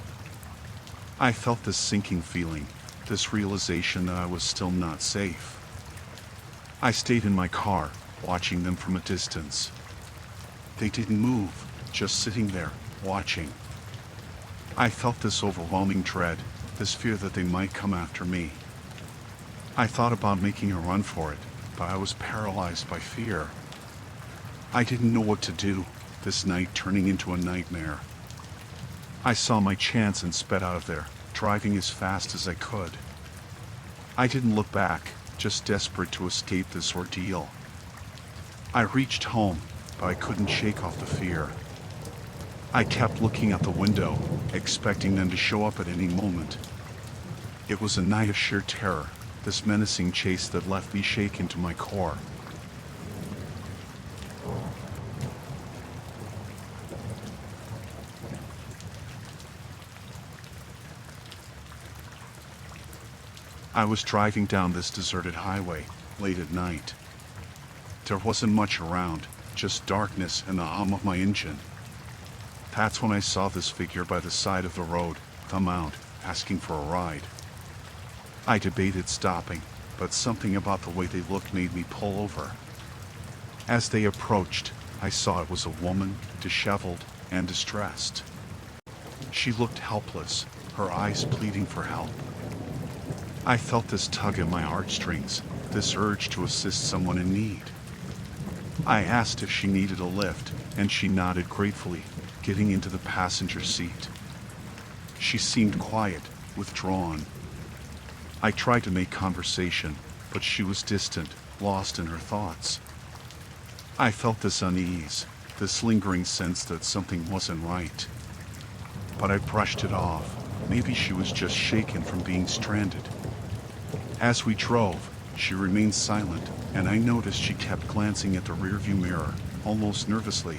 I felt this sinking feeling, this realization that I was still not safe. I stayed in my car, watching them from a distance. They didn't move, just sitting there, watching. I felt this overwhelming dread, this fear that they might come after me. I thought about making a run for it, but I was paralyzed by fear. I didn't know what to do, this night turning into a nightmare. I saw my chance and sped out of there, driving as fast as I could. I didn't look back, just desperate to escape this ordeal. I reached home, but I couldn't shake off the fear. I kept looking out the window, expecting them to show up at any moment. It was a night of sheer terror, this menacing chase that left me shaken to my core. I was driving down this deserted highway, late at night. There wasn't much around, just darkness and the hum of my engine. That's when I saw this figure by the side of the road, thumb out, asking for a ride. I debated stopping, but something about the way they looked made me pull over. As they approached, I saw it was a woman, disheveled and distressed. She looked helpless, her eyes pleading for help. I felt this tug at my heartstrings, this urge to assist someone in need. I asked if she needed a lift, and she nodded gratefully, getting into the passenger seat. She seemed quiet, withdrawn. I tried to make conversation, but she was distant, lost in her thoughts. I felt this unease, this lingering sense that something wasn't right. But I brushed it off. Maybe she was just shaken from being stranded. As we drove, she remained silent, and I noticed she kept glancing at the rearview mirror, almost nervously.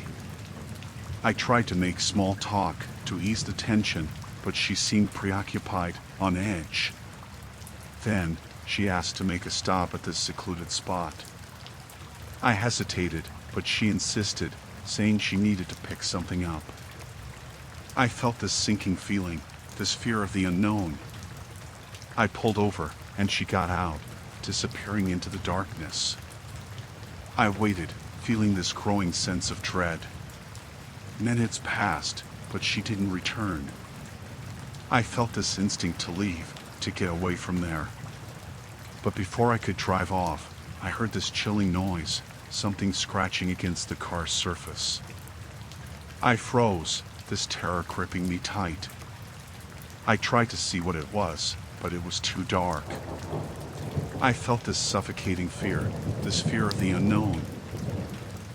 I tried to make small talk to ease the tension, but she seemed preoccupied, on edge. Then, she asked to make a stop at this secluded spot. I hesitated, but she insisted, saying she needed to pick something up. I felt this sinking feeling, this fear of the unknown. I pulled over, and she got out, disappearing into the darkness. I waited, feeling this growing sense of dread. Minutes passed, but she didn't return. I felt this instinct to leave, to get away from there. But before I could drive off, I heard this chilling noise, something scratching against the car's surface. I froze, this terror gripping me tight. I tried to see what it was, but it was too dark. I felt this suffocating fear, this fear of the unknown.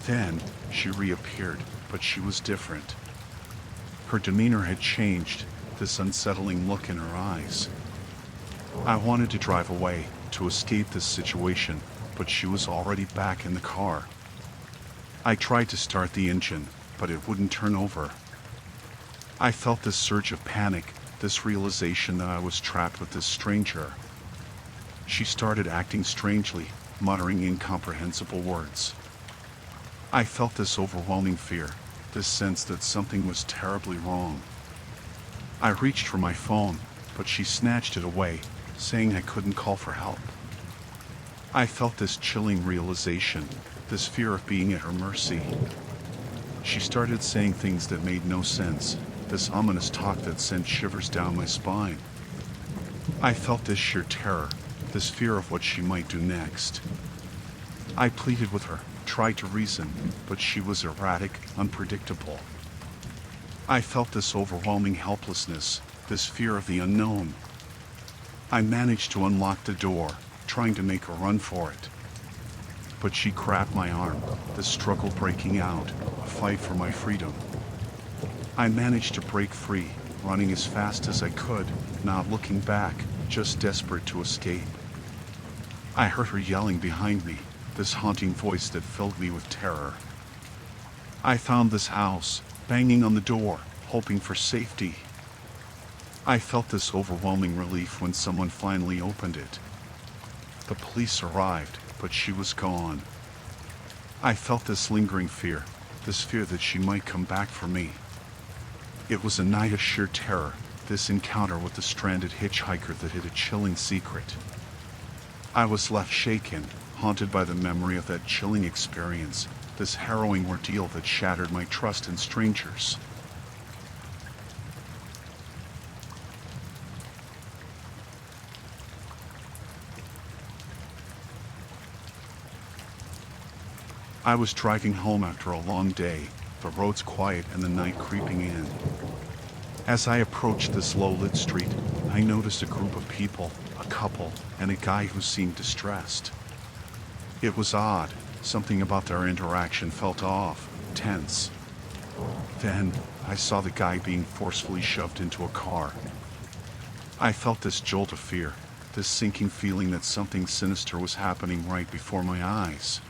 Then, she reappeared, but she was different. Her demeanor had changed, this unsettling look in her eyes. I wanted to drive away, to escape this situation, but she was already back in the car. I tried to start the engine, but it wouldn't turn over. I felt this surge of panic, this realization that I was trapped with this stranger. She started acting strangely, muttering incomprehensible words. I felt this overwhelming fear, this sense that something was terribly wrong. I reached for my phone, but she snatched it away, saying I couldn't call for help. I felt this chilling realization, this fear of being at her mercy. She started saying things that made no sense, this ominous talk that sent shivers down my spine. I felt this sheer terror, this fear of what she might do next. I pleaded with her, tried to reason, but she was erratic, unpredictable. I felt this overwhelming helplessness, this fear of the unknown. I managed to unlock the door, trying to make a run for it. But she grabbed my arm, the struggle breaking out, a fight for my freedom. I managed to break free, running as fast as I could, not looking back, just desperate to escape. I heard her yelling behind me, this haunting voice that filled me with terror. I found this house, banging on the door, hoping for safety. I felt this overwhelming relief when someone finally opened it. The police arrived, but she was gone. I felt this lingering fear, this fear that she might come back for me. It was a night of sheer terror, this encounter with the stranded hitchhiker that hid a chilling secret. I was left shaken, haunted by the memory of that chilling experience, this harrowing ordeal that shattered my trust in strangers. I was driving home after a long day, the roads quiet and the night creeping in. As I approached this low-lit street, I noticed a group of people, a couple, and a guy who seemed distressed. It was odd, something about their interaction felt off, tense. Then, I saw the guy being forcefully shoved into a car. I felt this jolt of fear, this sinking feeling that something sinister was happening right before my eyes.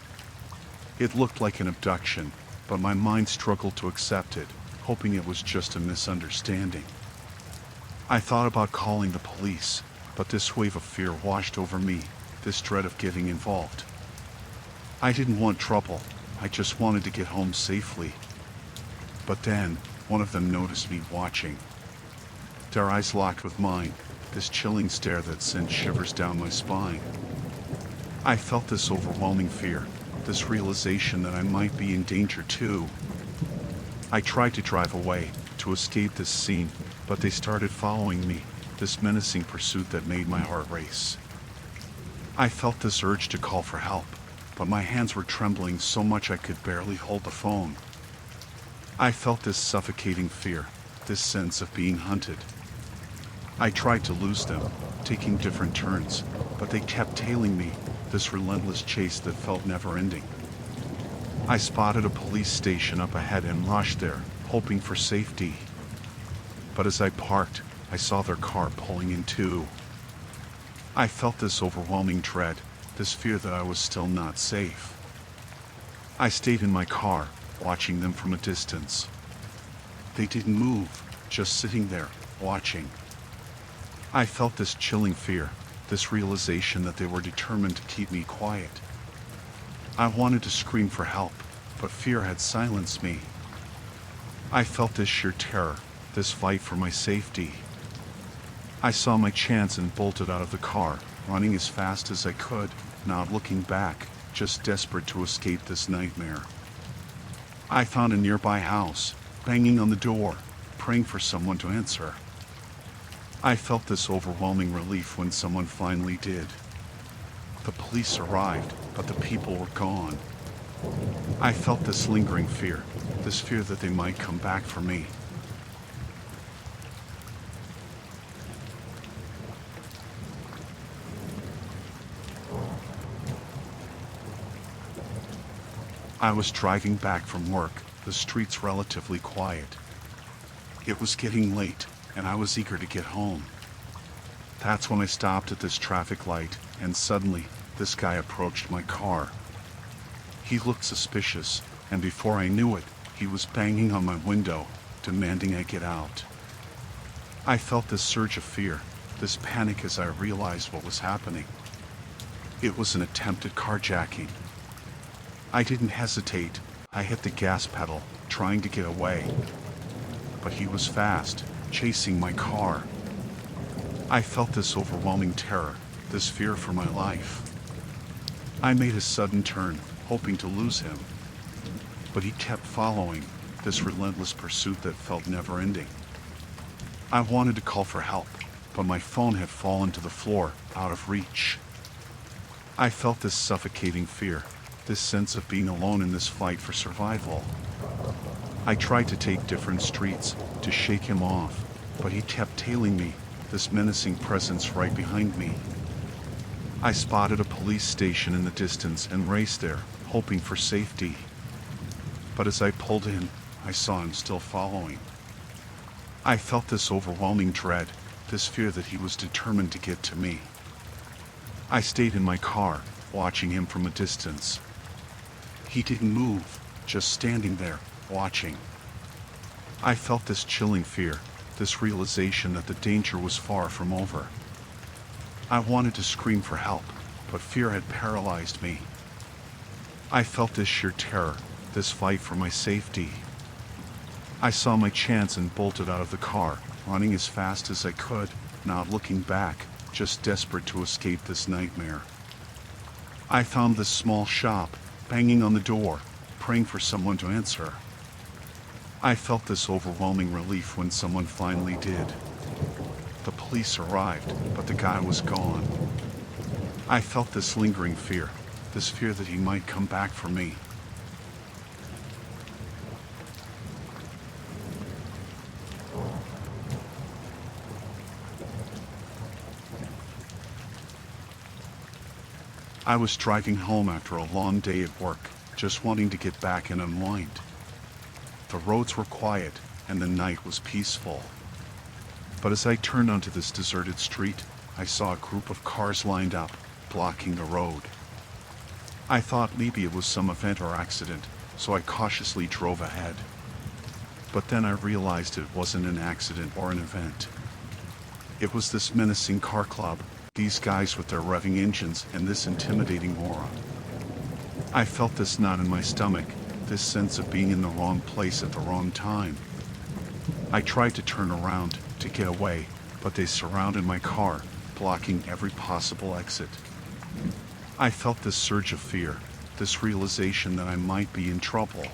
It looked like an abduction, but my mind struggled to accept it, hoping it was just a misunderstanding. I thought about calling the police, but this wave of fear washed over me, this dread of getting involved. I didn't want trouble, I just wanted to get home safely. But then, one of them noticed me watching. Their eyes locked with mine, this chilling stare that sent shivers down my spine. I felt this overwhelming fear, this realization that I might be in danger too. I tried to drive away, to escape this scene, but they started following me, this menacing pursuit that made my heart race. I felt this urge to call for help, but my hands were trembling so much I could barely hold the phone. I felt this suffocating fear, this sense of being hunted. I tried to lose them, taking different turns, but they kept tailing me, this relentless chase that felt never-ending. I spotted a police station up ahead and rushed there, hoping for safety. But as I parked, I saw their car pulling in too. I felt this overwhelming dread, this fear that I was still not safe. I stayed in my car, watching them from a distance. They didn't move, just sitting there, watching. I felt this chilling fear, this realization that they were determined to keep me quiet. I wanted to scream for help, but fear had silenced me. I felt this sheer terror, this fight for my safety. I saw my chance and bolted out of the car, running as fast as I could, not looking back, just desperate to escape this nightmare. I found a nearby house, banging on the door, praying for someone to answer. I felt this overwhelming relief when someone finally did. The police arrived, but the people were gone. I felt this lingering fear, this fear that they might come back for me. I was driving back from work, the streets relatively quiet. It was getting late, and I was eager to get home. That's when I stopped at this traffic light, and suddenly, this guy approached my car. He looked suspicious, and before I knew it, he was banging on my window, demanding I get out. I felt this surge of fear, this panic as I realized what was happening. It was an attempted carjacking. I didn't hesitate. I hit the gas pedal, trying to get away. But he was fast, chasing my car. I felt this overwhelming terror, this fear for my life. I made a sudden turn, hoping to lose him. But he kept following, this relentless pursuit that felt never-ending. I wanted to call for help, but my phone had fallen to the floor, out of reach. I felt this suffocating fear, this sense of being alone in this fight for survival. I tried to take different streets, to shake him off, but he kept tailing me, this menacing presence right behind me. I spotted a police station in the distance and raced there, hoping for safety. But as I pulled in, I saw him still following. I felt this overwhelming dread, this fear that he was determined to get to me. I stayed in my car, watching him from a distance. He didn't move, just standing there, watching. I felt this chilling fear, this realization that the danger was far from over. I wanted to scream for help, but fear had paralyzed me. I felt this sheer terror, this fight for my safety. I saw my chance and bolted out of the car, running as fast as I could, not looking back, just desperate to escape this nightmare. I found this small shop, banging on the door, praying for someone to answer. I felt this overwhelming relief when someone finally did. The police arrived, but the guy was gone. I felt this lingering fear, this fear that he might come back for me. I was driving home after a long day at work, just wanting to get back and unwind. The roads were quiet, and the night was peaceful. But as I turned onto this deserted street, I saw a group of cars lined up, blocking the road. I thought maybe it was some event or accident, so I cautiously drove ahead. But then I realized it wasn't an accident or an event. It was this menacing car club, these guys with their revving engines and this intimidating aura. I felt this knot in my stomach, this sense of being in the wrong place at the wrong time. I tried to turn around, to get away, but they surrounded my car, blocking every possible exit. I felt this surge of fear, this realization that I might be in trouble.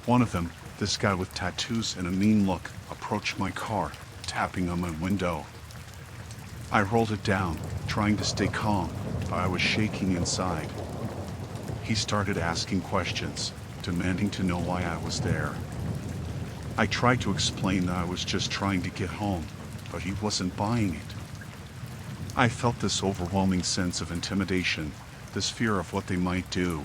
One of them, this guy with tattoos and a mean look, approached my car, tapping on my window. I rolled it down, trying to stay calm, but I was shaking inside. He started asking questions, demanding to know why I was there. I tried to explain that I was just trying to get home, but he wasn't buying it. I felt this overwhelming sense of intimidation, this fear of what they might do.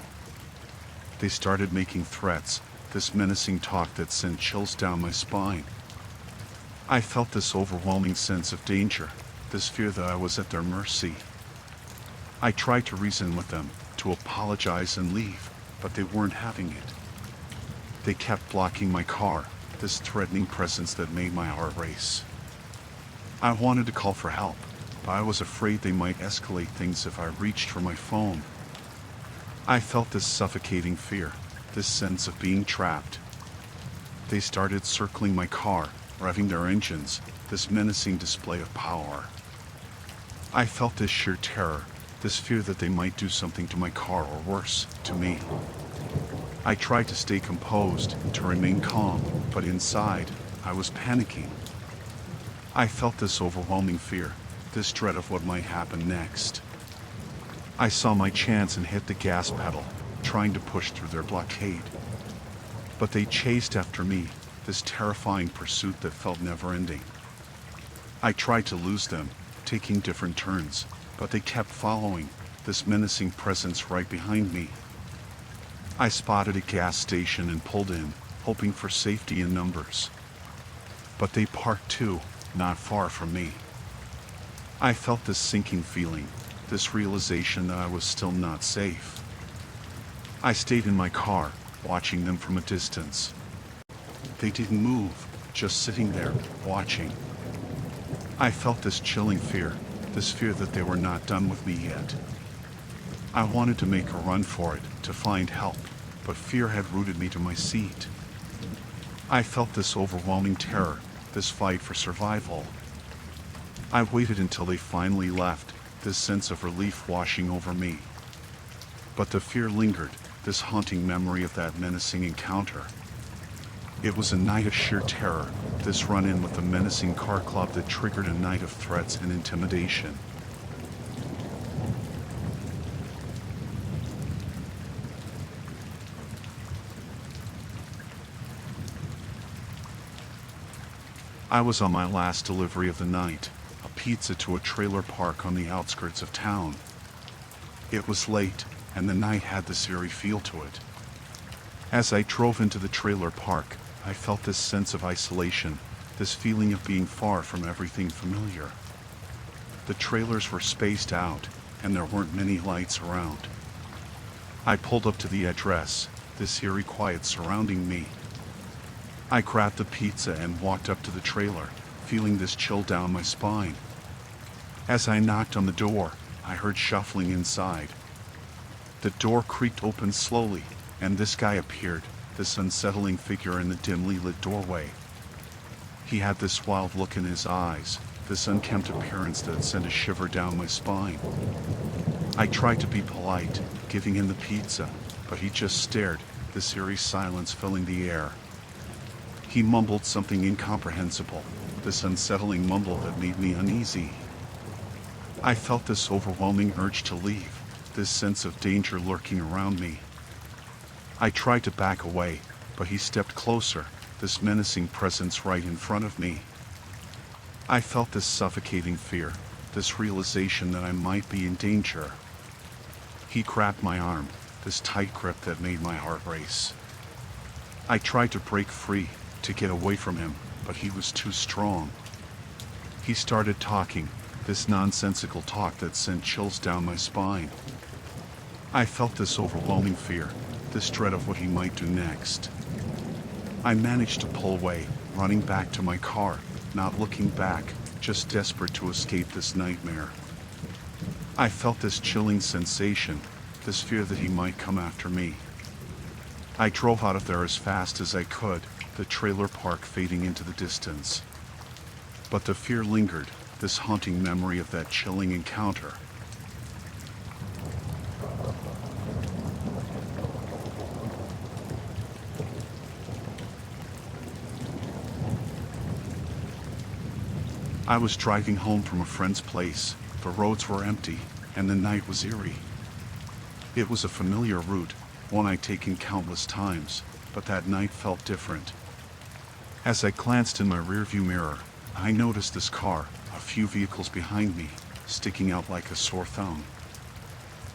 They started making threats, this menacing talk that sent chills down my spine. I felt this overwhelming sense of danger, this fear that I was at their mercy. I tried to reason with them, to apologize and leave, but they weren't having it. They kept blocking my car, this threatening presence that made my heart race. I wanted to call for help, but I was afraid they might escalate things if I reached for my phone. I felt this suffocating fear, this sense of being trapped. They started circling my car, revving their engines, this menacing display of power. I felt this sheer terror, this fear that they might do something to my car or worse, to me. I tried to stay composed, to remain calm, but inside, I was panicking. I felt this overwhelming fear, this dread of what might happen next. I saw my chance and hit the gas pedal, trying to push through their blockade. But they chased after me, this terrifying pursuit that felt never-ending. I tried to lose them, taking different turns, but they kept following, this menacing presence right behind me. I spotted a gas station and pulled in, hoping for safety in numbers. But they parked too, not far from me. I felt this sinking feeling, this realization that I was still not safe. I stayed in my car, watching them from a distance. They didn't move, just sitting there, watching. I felt this chilling fear, this fear that they were not done with me yet. I wanted to make a run for it, to find help, but fear had rooted me to my seat. I felt this overwhelming terror, this fight for survival. I waited until they finally left, this sense of relief washing over me. But the fear lingered, this haunting memory of that menacing encounter. It was a night of sheer terror, this run-in with the menacing car club that triggered a night of threats and intimidation. I was on my last delivery of the night, a pizza to a trailer park on the outskirts of town. It was late, and the night had this eerie feel to it. As I drove into the trailer park, I felt this sense of isolation, this feeling of being far from everything familiar. The trailers were spaced out, and there weren't many lights around. I pulled up to the address, this eerie quiet surrounding me. I grabbed the pizza and walked up to the trailer, feeling this chill down my spine. As I knocked on the door, I heard shuffling inside. The door creaked open slowly, and this guy appeared, this unsettling figure in the dimly lit doorway. He had this wild look in his eyes, this unkempt appearance that sent a shiver down my spine. I tried to be polite, giving him the pizza, but he just stared, this eerie silence filling the air. He mumbled something incomprehensible, this unsettling mumble that made me uneasy. I felt this overwhelming urge to leave, this sense of danger lurking around me. I tried to back away, but he stepped closer, this menacing presence right in front of me. I felt this suffocating fear, this realization that I might be in danger. He grabbed my arm, this tight grip that made my heart race. I tried to break free, to get away from him, but he was too strong. He started talking, this nonsensical talk that sent chills down my spine. I felt this overwhelming fear, this dread of what he might do next. I managed to pull away, running back to my car, not looking back, just desperate to escape this nightmare. I felt this chilling sensation, this fear that he might come after me. I drove out of there as fast as I could, the trailer park fading into the distance. But the fear lingered, this haunting memory of that chilling encounter. I was driving home from a friend's place. The roads were empty, and the night was eerie. It was a familiar route, one I'd taken countless times, but that night felt different. As I glanced in my rearview mirror, I noticed this car, a few vehicles behind me, sticking out like a sore thumb.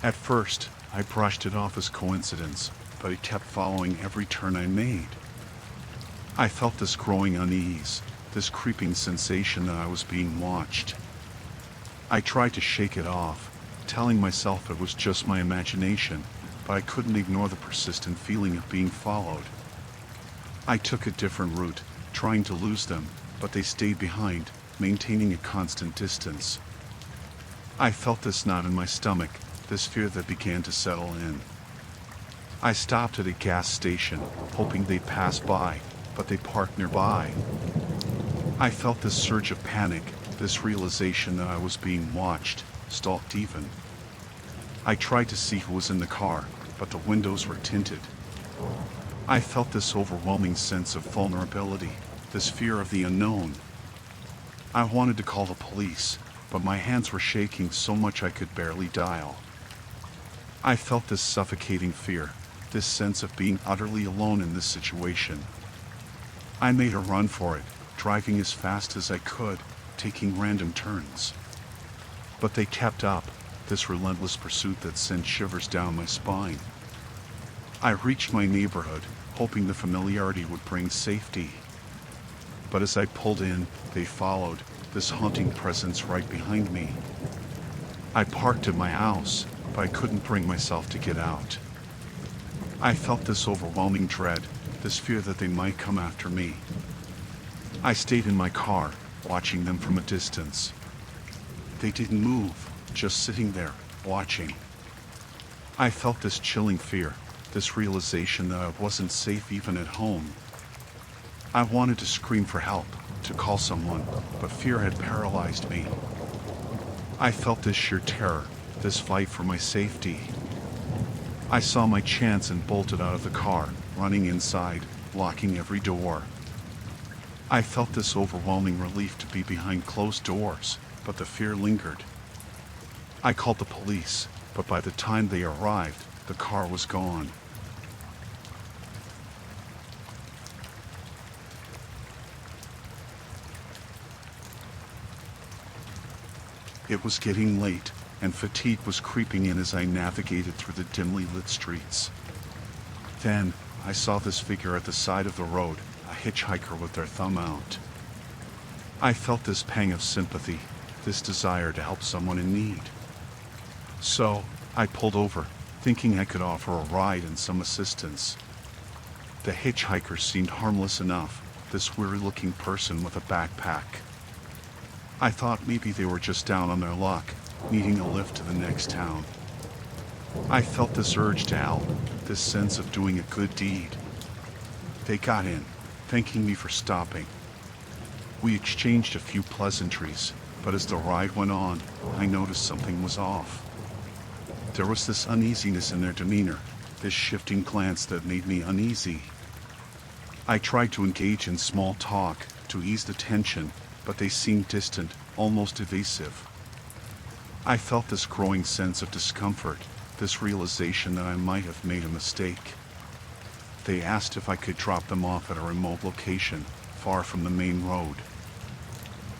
At first, I brushed it off as coincidence, but it kept following every turn I made. I felt this growing unease, this creeping sensation that I was being watched. I tried to shake it off, telling myself it was just my imagination, but I couldn't ignore the persistent feeling of being followed. I took a different route, trying to lose them, but they stayed behind, maintaining a constant distance. I felt this knot in my stomach, this fear that began to settle in. I stopped at a gas station, hoping they'd pass by, but they parked nearby. I felt this surge of panic, this realization that I was being watched, stalked even. I tried to see who was in the car, but the windows were tinted. I felt this overwhelming sense of vulnerability, this fear of the unknown. I wanted to call the police, but my hands were shaking so much I could barely dial. I felt this suffocating fear, this sense of being utterly alone in this situation. I made a run for it, driving as fast as I could, taking random turns. But they kept up, this relentless pursuit that sent shivers down my spine. I reached my neighborhood, hoping the familiarity would bring safety. But as I pulled in, they followed, this haunting presence right behind me. I parked at my house, but I couldn't bring myself to get out. I felt this overwhelming dread, this fear that they might come after me. I stayed in my car, watching them from a distance. They didn't move, just sitting there, watching. I felt this chilling fear, this realization that I wasn't safe even at home. I wanted to scream for help, to call someone, but fear had paralyzed me. I felt this sheer terror, this fight for my safety. I saw my chance and bolted out of the car, running inside, locking every door. I felt this overwhelming relief to be behind closed doors, but the fear lingered. I called the police, but by the time they arrived, the car was gone. It was getting late, and fatigue was creeping in as I navigated through the dimly lit streets. Then, I saw this figure at the side of the road, a hitchhiker with their thumb out. I felt this pang of sympathy, this desire to help someone in need. So, I pulled over, thinking I could offer a ride and some assistance. The hitchhiker seemed harmless enough, this weary-looking person with a backpack. I thought maybe they were just down on their luck, needing a lift to the next town. I felt this urge to help, this sense of doing a good deed. They got in, thanking me for stopping. We exchanged a few pleasantries, but as the ride went on, I noticed something was off. There was this uneasiness in their demeanor, this shifting glance that made me uneasy. I tried to engage in small talk, to ease the tension, but they seemed distant, almost evasive. I felt this growing sense of discomfort, this realization that I might have made a mistake. They asked if I could drop them off at a remote location, far from the main road.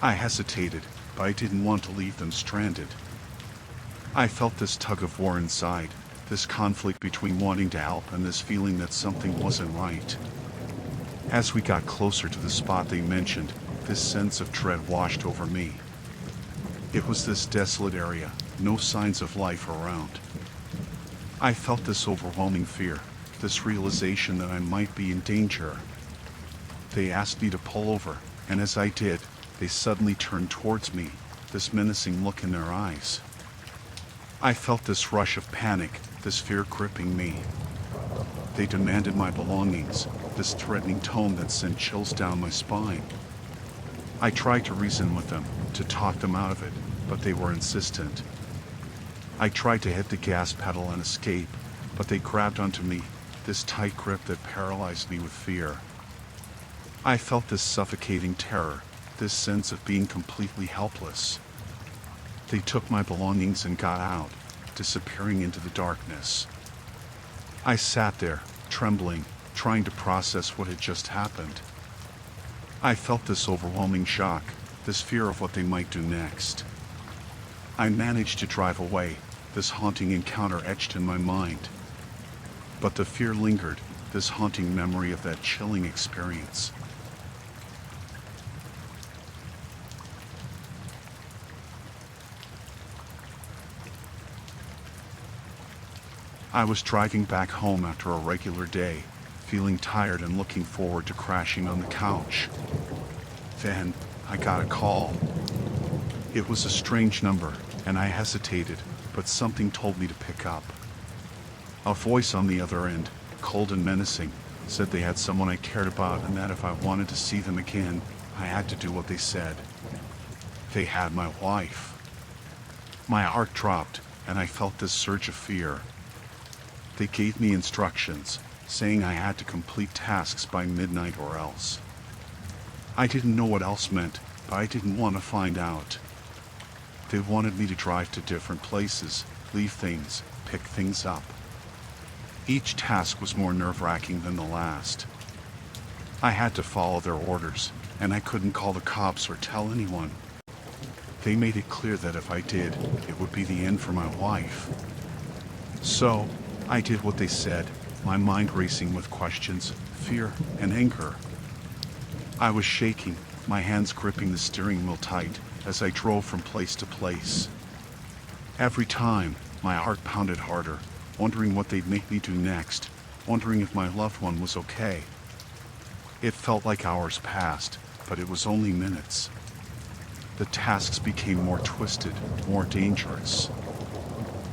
I hesitated, but I didn't want to leave them stranded. I felt this tug of war inside, this conflict between wanting to help and this feeling that something wasn't right. As we got closer to the spot they mentioned, this sense of dread washed over me. It was this desolate area, no signs of life around. I felt this overwhelming fear, this realization that I might be in danger. They asked me to pull over, and as I did, they suddenly turned towards me, this menacing look in their eyes. I felt this rush of panic, this fear gripping me. They demanded my belongings, this threatening tone that sent chills down my spine. I tried to reason with them, to talk them out of it, but they were insistent. I tried to hit the gas pedal and escape, but they grabbed onto me, this tight grip that paralyzed me with fear. I felt this suffocating terror, this sense of being completely helpless. They took my belongings and got out, disappearing into the darkness. I sat there, trembling, trying to process what had just happened. I felt this overwhelming shock, this fear of what they might do next. I managed to drive away, this haunting encounter etched in my mind. But the fear lingered, this haunting memory of that chilling experience. I was driving back home after a regular day, feeling tired and looking forward to crashing on the couch. Then, I got a call. It was a strange number, and I hesitated, but something told me to pick up. A voice on the other end, cold and menacing, said they had someone I cared about and that if I wanted to see them again, I had to do what they said. They had my wife. My heart dropped, and I felt this surge of fear. They gave me instructions, saying I had to complete tasks by midnight or else. I didn't know what else meant, but I didn't want to find out. They wanted me to drive to different places, leave things, pick things up. Each task was more nerve-wracking than the last. I had to follow their orders, and I couldn't call the cops or tell anyone. They made it clear that if I did, it would be the end for my wife. So, I did what they said, my mind racing with questions, fear, and anger. I was shaking, my hands gripping the steering wheel tight, as I drove from place to place. Every time, my heart pounded harder, wondering what they'd make me do next, wondering if my loved one was okay. It felt like hours passed, but it was only minutes. The tasks became more twisted, more dangerous.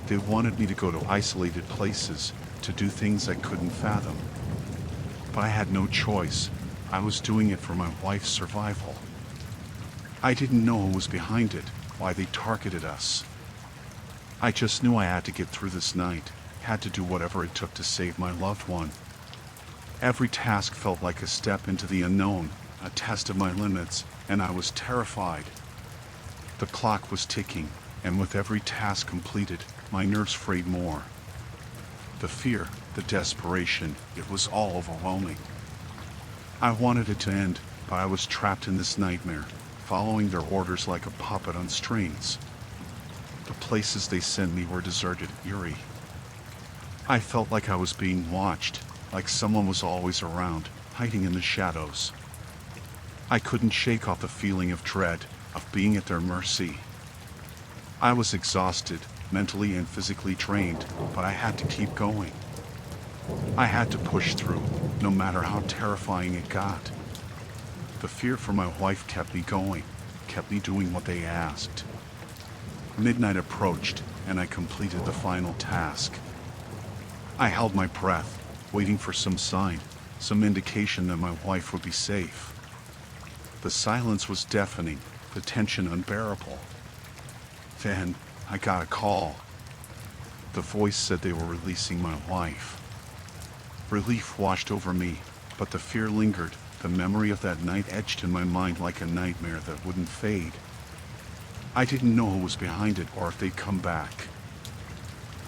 They wanted me to go to isolated places, to do things I couldn't fathom. But I had no choice. I was doing it for my wife's survival. I didn't know who was behind it, why they targeted us. I just knew I had to get through this night, had to do whatever it took to save my loved one. Every task felt like a step into the unknown, a test of my limits, and I was terrified. The clock was ticking, and with every task completed, my nerves frayed more. The fear, the desperation, it was all overwhelming. I wanted it to end, but I was trapped in this nightmare, following their orders like a puppet on strings. The places they sent me were deserted, eerie. I felt like I was being watched, like someone was always around, hiding in the shadows. I couldn't shake off the feeling of dread, of being at their mercy. I was exhausted, mentally and physically drained, but I had to keep going. I had to push through, no matter how terrifying it got. The fear for my wife kept me going, kept me doing what they asked. Midnight approached, and I completed the final task. I held my breath, waiting for some sign, some indication that my wife would be safe. The silence was deafening, the tension unbearable. Then, I got a call. The voice said they were releasing my wife. Relief washed over me, but the fear lingered, the memory of that night etched in my mind like a nightmare that wouldn't fade. I didn't know who was behind it or if they'd come back.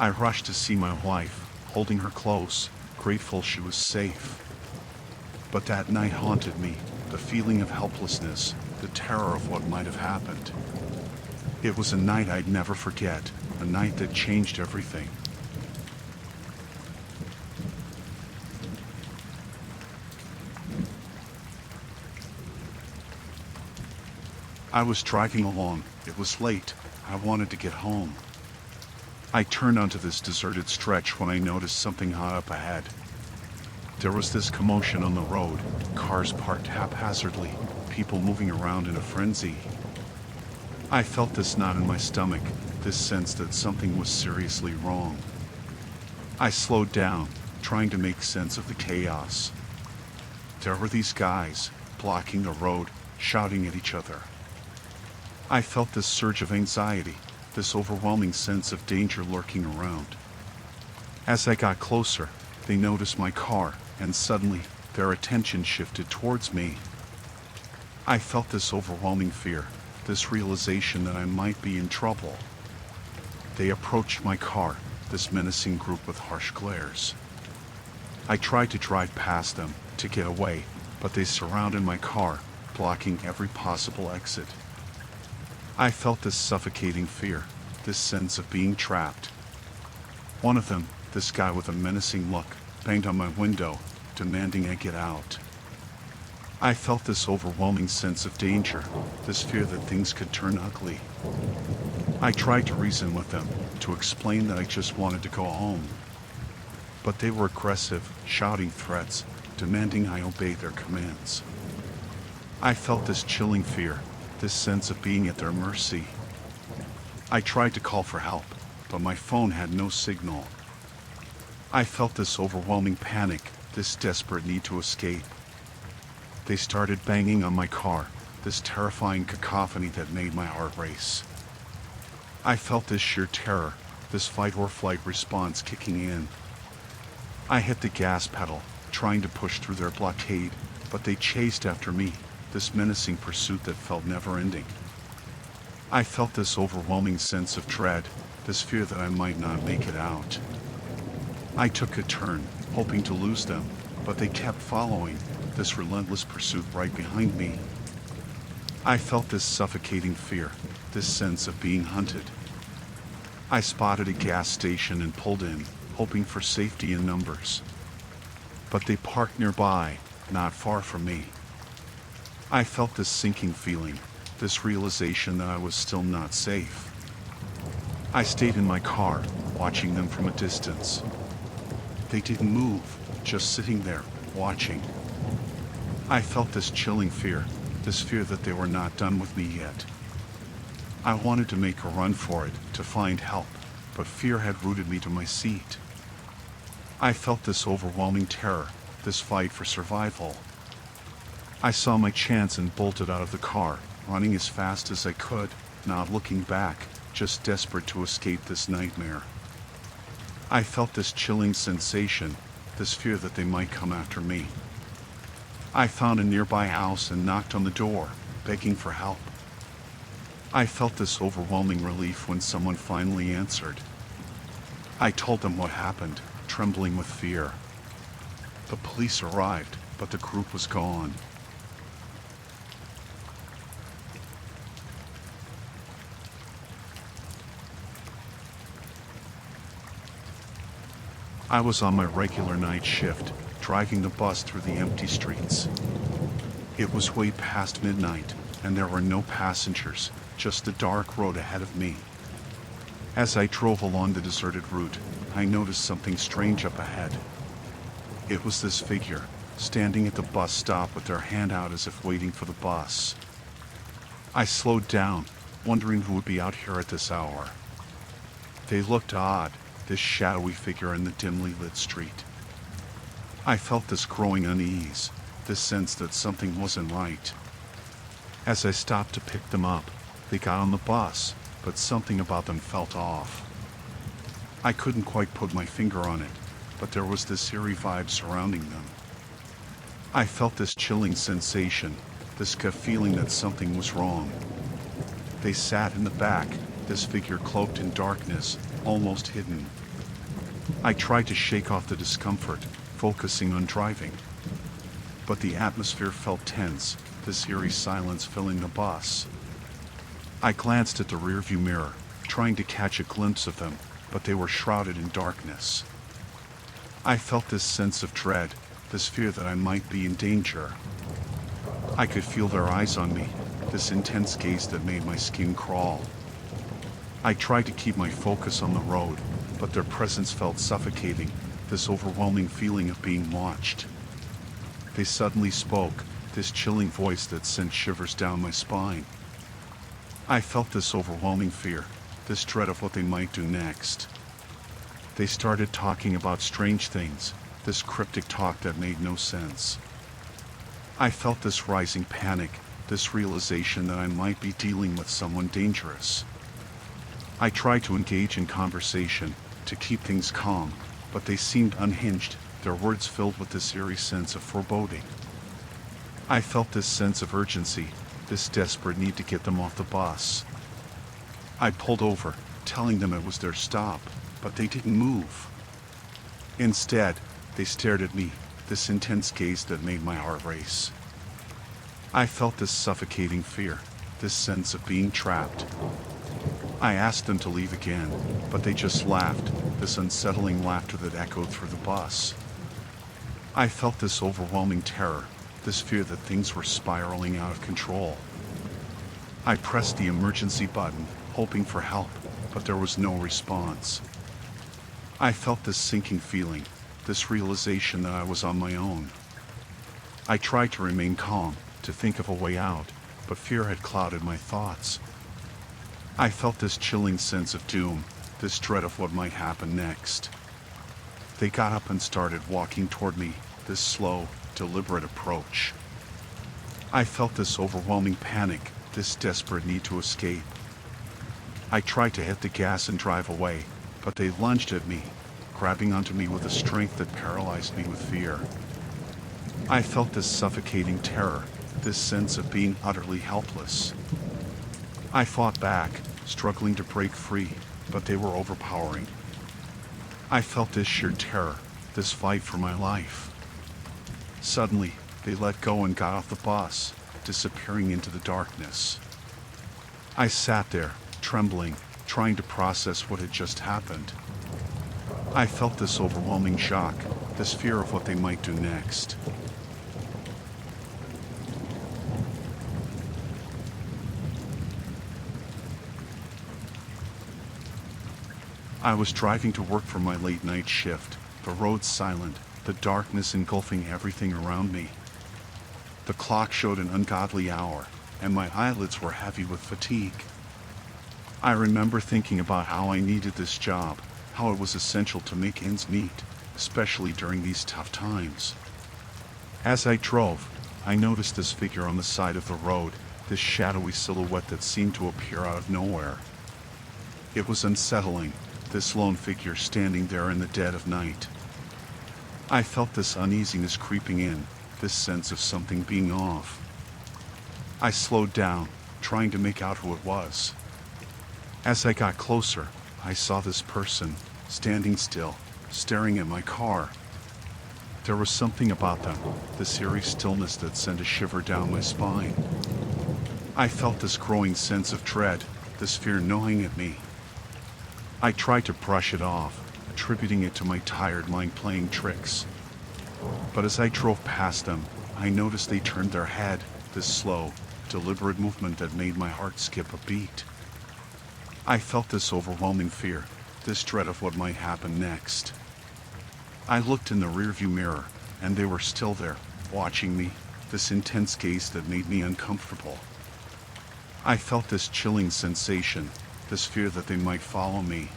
I rushed to see my wife, holding her close, grateful she was safe. But that night haunted me, the feeling of helplessness, the terror of what might have happened. It was a night I'd never forget, a night that changed everything. I was driving along. It was late. I wanted to get home. I turned onto this deserted stretch when I noticed something hot up ahead. There was this commotion on the road, cars parked haphazardly, people moving around in a frenzy. I felt this knot in my stomach, this sense that something was seriously wrong. I slowed down, trying to make sense of the chaos. There were these guys, blocking the road, shouting at each other. I felt this surge of anxiety, this overwhelming sense of danger lurking around. As I got closer, they noticed my car, and suddenly, their attention shifted towards me. I felt this overwhelming fear, this realization that I might be in trouble. They approached my car, this menacing group with harsh glares. I tried to drive past them, to get away, but they surrounded my car, blocking every possible exit. I felt this suffocating fear, this sense of being trapped. One of them, this guy with a menacing look, banged on my window, demanding I get out. I felt this overwhelming sense of danger, this fear that things could turn ugly. I tried to reason with them, to explain that I just wanted to go home. But they were aggressive, shouting threats, demanding I obey their commands. I felt this chilling fear, this sense of being at their mercy. I tried to call for help, but my phone had no signal. I felt this overwhelming panic, this desperate need to escape. They started banging on my car, this terrifying cacophony that made my heart race. I felt this sheer terror, this fight or flight response kicking in. I hit the gas pedal, trying to push through their blockade, but they chased after me, this menacing pursuit that felt never-ending. I felt this overwhelming sense of dread, this fear that I might not make it out. I took a turn, hoping to lose them, but they kept following, this relentless pursuit right behind me. I felt this suffocating fear, this sense of being hunted. I spotted a gas station and pulled in, hoping for safety in numbers. But they parked nearby, not far from me. I felt this sinking feeling, this realization that I was still not safe. I stayed in my car, watching them from a distance. They didn't move, just sitting there, watching. I felt this chilling fear, this fear that they were not done with me yet. I wanted to make a run for it, to find help, but fear had rooted me to my seat. I felt this overwhelming terror, this fight for survival. I saw my chance and bolted out of the car, running as fast as I could, not looking back, just desperate to escape this nightmare. I felt this chilling sensation, this fear that they might come after me. I found a nearby house and knocked on the door, begging for help. I felt this overwhelming relief when someone finally answered. I told them what happened, trembling with fear. The police arrived, but the group was gone. I was on my regular night shift, driving the bus through the empty streets. It was way past midnight, and there were no passengers, just the dark road ahead of me. As I drove along the deserted route, I noticed something strange up ahead. It was this figure, standing at the bus stop with their hand out as if waiting for the bus. I slowed down, wondering who would be out here at this hour. They looked odd, this shadowy figure in the dimly lit street. I felt this growing unease, this sense that something wasn't right. As I stopped to pick them up, they got on the bus, but something about them felt off. I couldn't quite put my finger on it, but there was this eerie vibe surrounding them. I felt this chilling sensation, this gut feeling that something was wrong. They sat in the back, this figure cloaked in darkness, almost hidden. I tried to shake off the discomfort, focusing on driving. But the atmosphere felt tense, this eerie silence filling the bus. I glanced at the rearview mirror, trying to catch a glimpse of them, but they were shrouded in darkness. I felt this sense of dread, this fear that I might be in danger. I could feel their eyes on me, this intense gaze that made my skin crawl. I tried to keep my focus on the road, but their presence felt suffocating, this overwhelming feeling of being watched. They suddenly spoke, this chilling voice that sent shivers down my spine. I felt this overwhelming fear, this dread of what they might do next. They started talking about strange things, this cryptic talk that made no sense. I felt this rising panic, this realization that I might be dealing with someone dangerous. I tried to engage in conversation, to keep things calm, but they seemed unhinged, their words filled with this eerie sense of foreboding. I felt this sense of urgency, this desperate need to get them off the bus. I pulled over, telling them it was their stop, but they didn't move. Instead, they stared at me, this intense gaze that made my heart race. I felt this suffocating fear, this sense of being trapped. I asked them to leave again, but they just laughed, this unsettling laughter that echoed through the bus. I felt this overwhelming terror, this fear that things were spiraling out of control. I pressed the emergency button, hoping for help, but there was no response. I felt this sinking feeling, this realization that I was on my own. I tried to remain calm, to think of a way out, but fear had clouded my thoughts. I felt this chilling sense of doom, this dread of what might happen next. They got up and started walking toward me, this slow, deliberate approach. I felt this overwhelming panic, this desperate need to escape. I tried to hit the gas and drive away, but they lunged at me, grabbing onto me with a strength that paralyzed me with fear. I felt this suffocating terror, this sense of being utterly helpless. I fought back, struggling to break free, but they were overpowering. I felt this sheer terror, this fight for my life. Suddenly, they let go and got off the bus, disappearing into the darkness. I sat there, trembling, trying to process what had just happened. I felt this overwhelming shock, this fear of what they might do next. I was driving to work for my late night shift, the road silent, the darkness engulfing everything around me. The clock showed an ungodly hour, and my eyelids were heavy with fatigue. I remember thinking about how I needed this job, how it was essential to make ends meet, especially during these tough times. As I drove, I noticed this figure on the side of the road, this shadowy silhouette that seemed to appear out of nowhere. It was unsettling, this lone figure standing there in the dead of night. I felt this uneasiness creeping in, this sense of something being off. I slowed down, trying to make out who it was. As I got closer, I saw this person, standing still, staring at my car. There was something about them, this eerie stillness that sent a shiver down my spine. I felt this growing sense of dread, this fear gnawing at me. I tried to brush it off, attributing it to my tired mind playing tricks. But as I drove past them, I noticed they turned their head, this slow, deliberate movement that made my heart skip a beat. I felt this overwhelming fear, this dread of what might happen next. I looked in the rearview mirror, and they were still there, watching me, this intense gaze that made me uncomfortable. I felt this chilling sensation, this fear that they might follow me.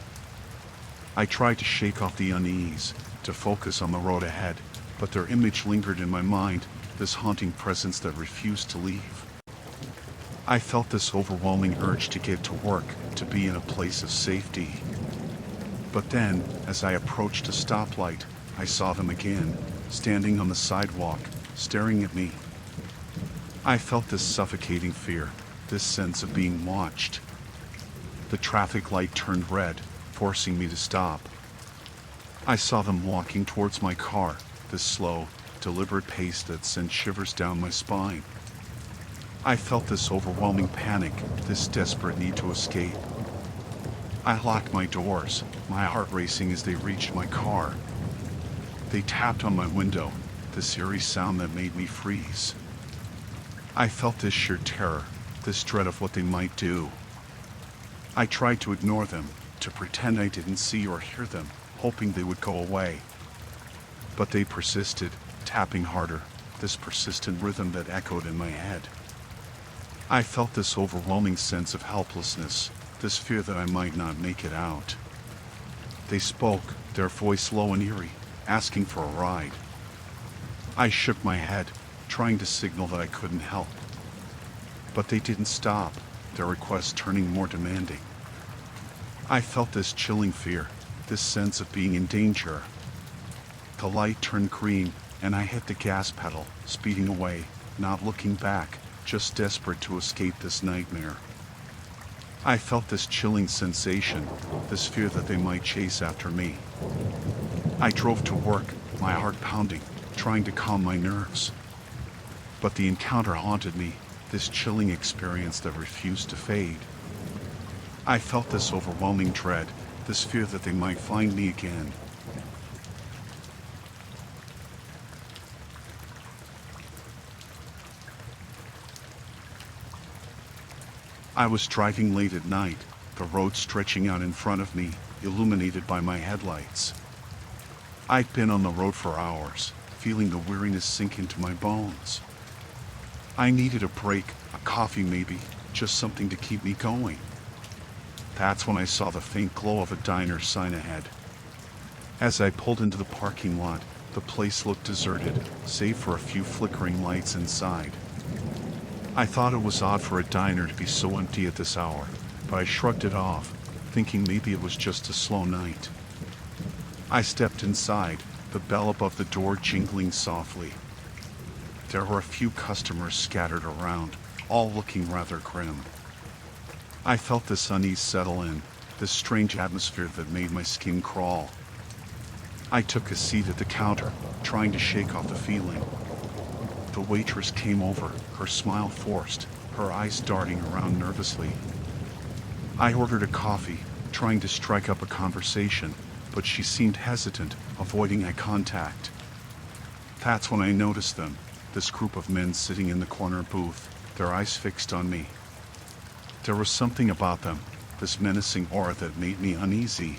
I tried to shake off the unease, to focus on the road ahead, but their image lingered in my mind, this haunting presence that refused to leave. I felt this overwhelming urge to get to work, to be in a place of safety. But then, as I approached a stoplight, I saw them again, standing on the sidewalk, staring at me. I felt this suffocating fear, this sense of being watched. The traffic light turned red, forcing me to stop. I saw them walking towards my car, this slow, deliberate pace that sent shivers down my spine. I felt this overwhelming panic, this desperate need to escape. I locked my doors, my heart racing as they reached my car. They tapped on my window, this eerie sound that made me freeze. I felt this sheer terror, this dread of what they might do. I tried to ignore them, to pretend I didn't see or hear them, hoping they would go away. But they persisted, tapping harder, this persistent rhythm that echoed in my head. I felt this overwhelming sense of helplessness, this fear that I might not make it out. They spoke, their voice low and eerie, asking for a ride. I shook my head, trying to signal that I couldn't help. But they didn't stop, their requests turning more demanding. I felt this chilling fear, this sense of being in danger. The light turned green, and I hit the gas pedal, speeding away, not looking back, just desperate to escape this nightmare. I felt this chilling sensation, this fear that they might chase after me. I drove to work, my heart pounding, trying to calm my nerves. But the encounter haunted me, this chilling experience that refused to fade. I felt this overwhelming dread, this fear that they might find me again. I was driving late at night, the road stretching out in front of me, illuminated by my headlights. I'd been on the road for hours, feeling the weariness sink into my bones. I needed a break, a coffee maybe, just something to keep me going. That's when I saw the faint glow of a diner sign ahead. As I pulled into the parking lot, the place looked deserted, save for a few flickering lights inside. I thought it was odd for a diner to be so empty at this hour, but I shrugged it off, thinking maybe it was just a slow night. I stepped inside, the bell above the door jingling softly. There were a few customers scattered around, all looking rather grim. I felt this unease settle in, this strange atmosphere that made my skin crawl. I took a seat at the counter, trying to shake off the feeling. The waitress came over, her smile forced, her eyes darting around nervously. I ordered a coffee, trying to strike up a conversation, but she seemed hesitant, avoiding eye contact. That's when I noticed them, this group of men sitting in the corner booth, their eyes fixed on me. There was something about them, this menacing aura that made me uneasy.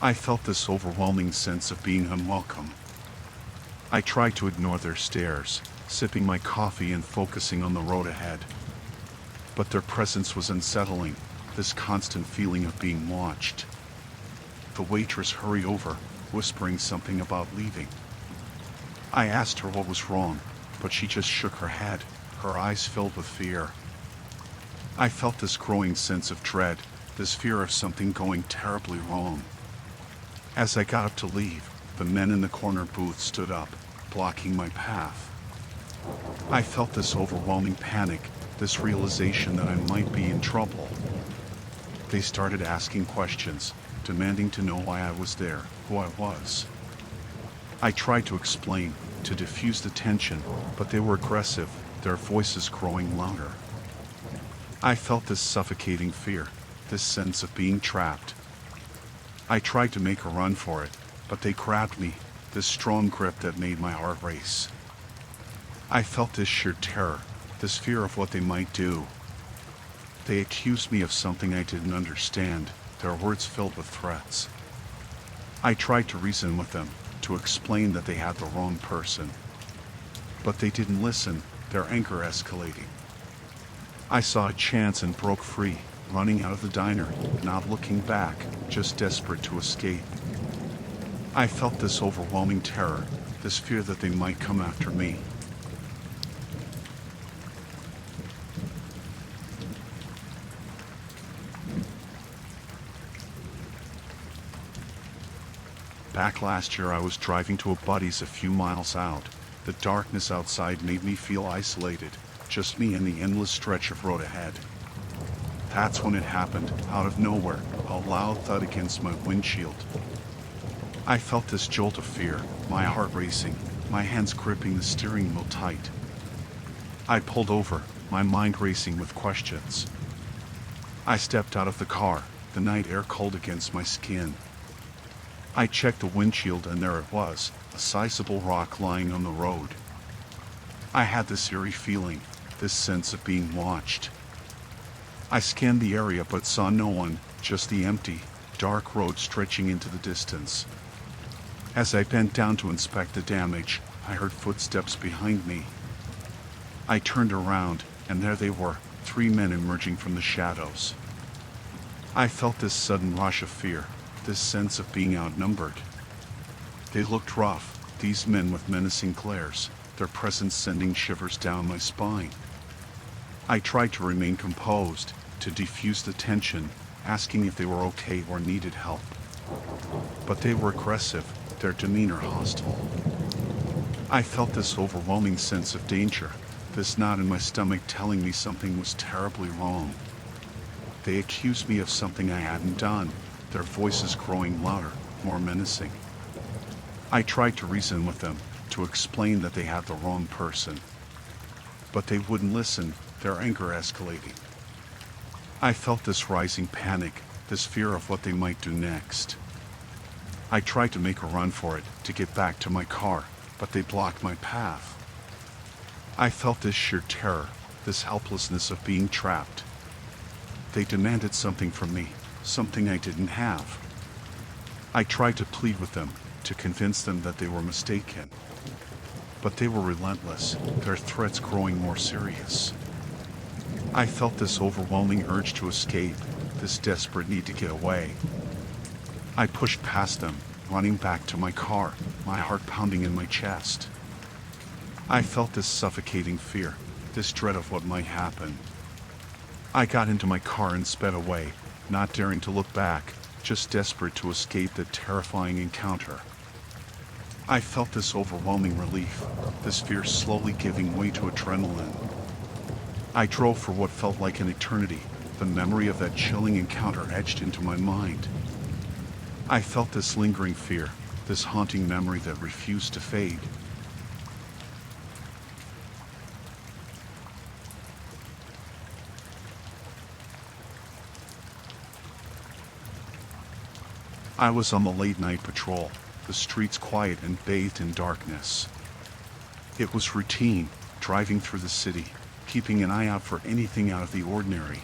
I felt this overwhelming sense of being unwelcome. I tried to ignore their stares, sipping my coffee and focusing on the road ahead. But their presence was unsettling, this constant feeling of being watched. The waitress hurried over, whispering something about leaving. I asked her what was wrong, but she just shook her head, her eyes filled with fear. I felt this growing sense of dread, this fear of something going terribly wrong. As I got up to leave, the men in the corner booth stood up, blocking my path. I felt this overwhelming panic, this realization that I might be in trouble. They started asking questions, demanding to know why I was there, who I was. I tried to explain, to diffuse the tension, but they were aggressive, their voices growing louder. I felt this suffocating fear, this sense of being trapped. I tried to make a run for it, but they grabbed me, this strong grip that made my heart race. I felt this sheer terror, this fear of what they might do. They accused me of something I didn't understand, their words filled with threats. I tried to reason with them, to explain that they had the wrong person. But they didn't listen, their anger escalating. I saw a chance and broke free, running out of the diner, not looking back, just desperate to escape. I felt this overwhelming terror, this fear that they might come after me. Back last year I was driving to a buddy's a few miles out. The darkness outside made me feel isolated, just me and the endless stretch of road ahead. That's when it happened, out of nowhere, a loud thud against my windshield. I felt this jolt of fear, my heart racing, my hands gripping the steering wheel tight. I pulled over, my mind racing with questions. I stepped out of the car, the night air cold against my skin. I checked the windshield and there it was, a sizable rock lying on the road. I had this eerie feeling, this sense of being watched. I scanned the area but saw no one, just the empty, dark road stretching into the distance. As I bent down to inspect the damage, I heard footsteps behind me. I turned around, and there they were, 3 men emerging from the shadows. I felt this sudden rush of fear, this sense of being outnumbered. They looked rough, these men with menacing glares, their presence sending shivers down my spine. I tried to remain composed, to defuse the tension, asking if they were okay or needed help. But they were aggressive, their demeanor hostile. I felt this overwhelming sense of danger, this knot in my stomach telling me something was terribly wrong. They accused me of something I hadn't done, their voices growing louder, more menacing. I tried to reason with them, to explain that they had the wrong person. But they wouldn't listen, their anger escalating. I felt this rising panic, this fear of what they might do next. I tried to make a run for it, to get back to my car, but they blocked my path. I felt this sheer terror, this helplessness of being trapped. They demanded something from me, something I didn't have. I tried to plead with them, to convince them that they were mistaken. But they were relentless, their threats growing more serious. I felt this overwhelming urge to escape, this desperate need to get away. I pushed past them, running back to my car, my heart pounding in my chest. I felt this suffocating fear, this dread of what might happen. I got into my car and sped away, not daring to look back, just desperate to escape that terrifying encounter. I felt this overwhelming relief, this fear slowly giving way to adrenaline. I drove for what felt like an eternity, the memory of that chilling encounter etched into my mind. I felt this lingering fear, this haunting memory that refused to fade. I was on the late-night patrol, the streets quiet and bathed in darkness. It was routine, driving through the city, keeping an eye out for anything out of the ordinary.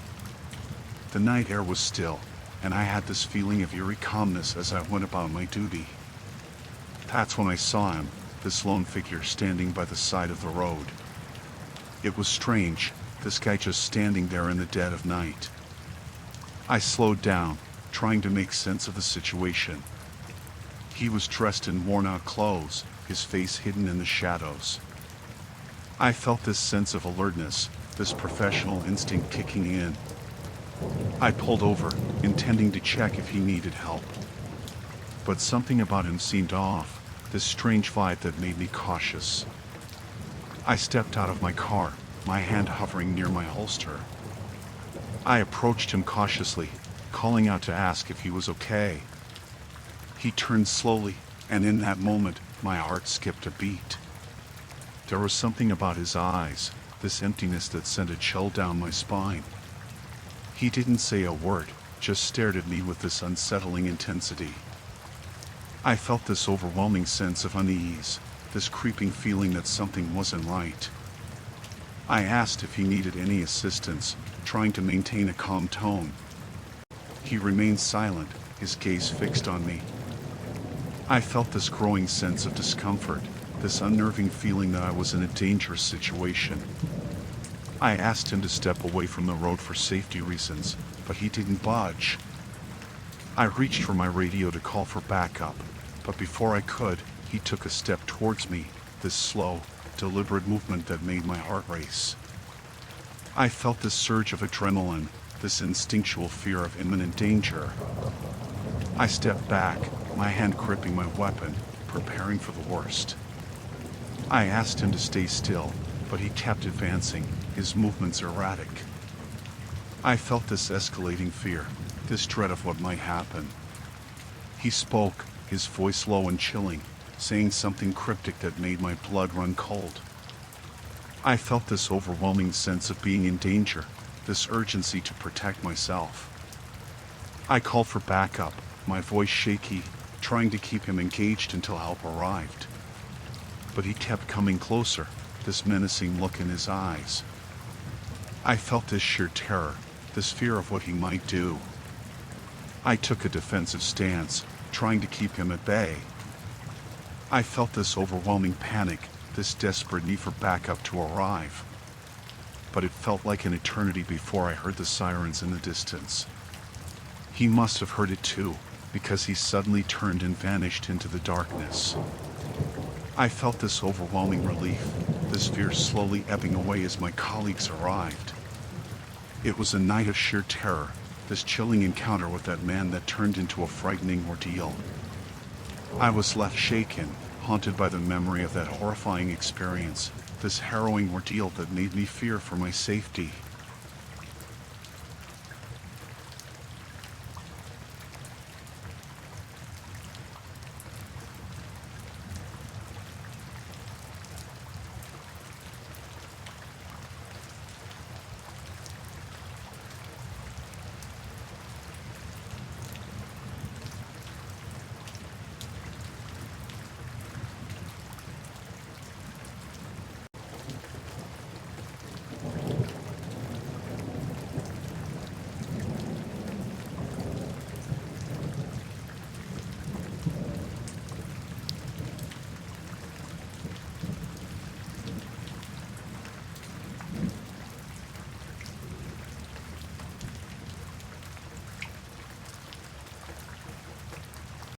The night air was still, and I had this feeling of eerie calmness as I went about my duty. That's when I saw him, this lone figure standing by the side of the road. It was strange, this guy just standing there in the dead of night. I slowed down, trying to make sense of the situation. He was dressed in worn-out clothes, his face hidden in the shadows. I felt this sense of alertness, this professional instinct kicking in. I pulled over, intending to check if he needed help. But something about him seemed off, this strange vibe that made me cautious. I stepped out of my car, my hand hovering near my holster. I approached him cautiously, calling out to ask if he was okay. He turned slowly, and in that moment, my heart skipped a beat. There was something about his eyes, this emptiness that sent a chill down my spine. He didn't say a word, just stared at me with this unsettling intensity. I felt this overwhelming sense of unease, this creeping feeling that something wasn't right. I asked if he needed any assistance, trying to maintain a calm tone. He remained silent, his gaze fixed on me. I felt this growing sense of discomfort, this unnerving feeling that I was in a dangerous situation. I asked him to step away from the road for safety reasons, but he didn't budge. I reached for my radio to call for backup, but before I could, he took a step towards me, this slow, deliberate movement that made my heart race. I felt this surge of adrenaline, this instinctual fear of imminent danger. I stepped back, my hand gripping my weapon, preparing for the worst. I asked him to stay still, but he kept advancing, his movements erratic. I felt this escalating fear, this dread of what might happen. He spoke, his voice low and chilling, saying something cryptic that made my blood run cold. I felt this overwhelming sense of being in danger, this urgency to protect myself. I called for backup, my voice shaky, trying to keep him engaged until help arrived. But he kept coming closer, this menacing look in his eyes. I felt this sheer terror, this fear of what he might do. I took a defensive stance, trying to keep him at bay. I felt this overwhelming panic, this desperate need for backup to arrive. But it felt like an eternity before I heard the sirens in the distance. He must have heard it too, because he suddenly turned and vanished into the darkness. I felt this overwhelming relief, this fear slowly ebbing away as my colleagues arrived. It was a night of sheer terror, this chilling encounter with that man that turned into a frightening ordeal. I was left shaken, haunted by the memory of that horrifying experience, this harrowing ordeal that made me fear for my safety.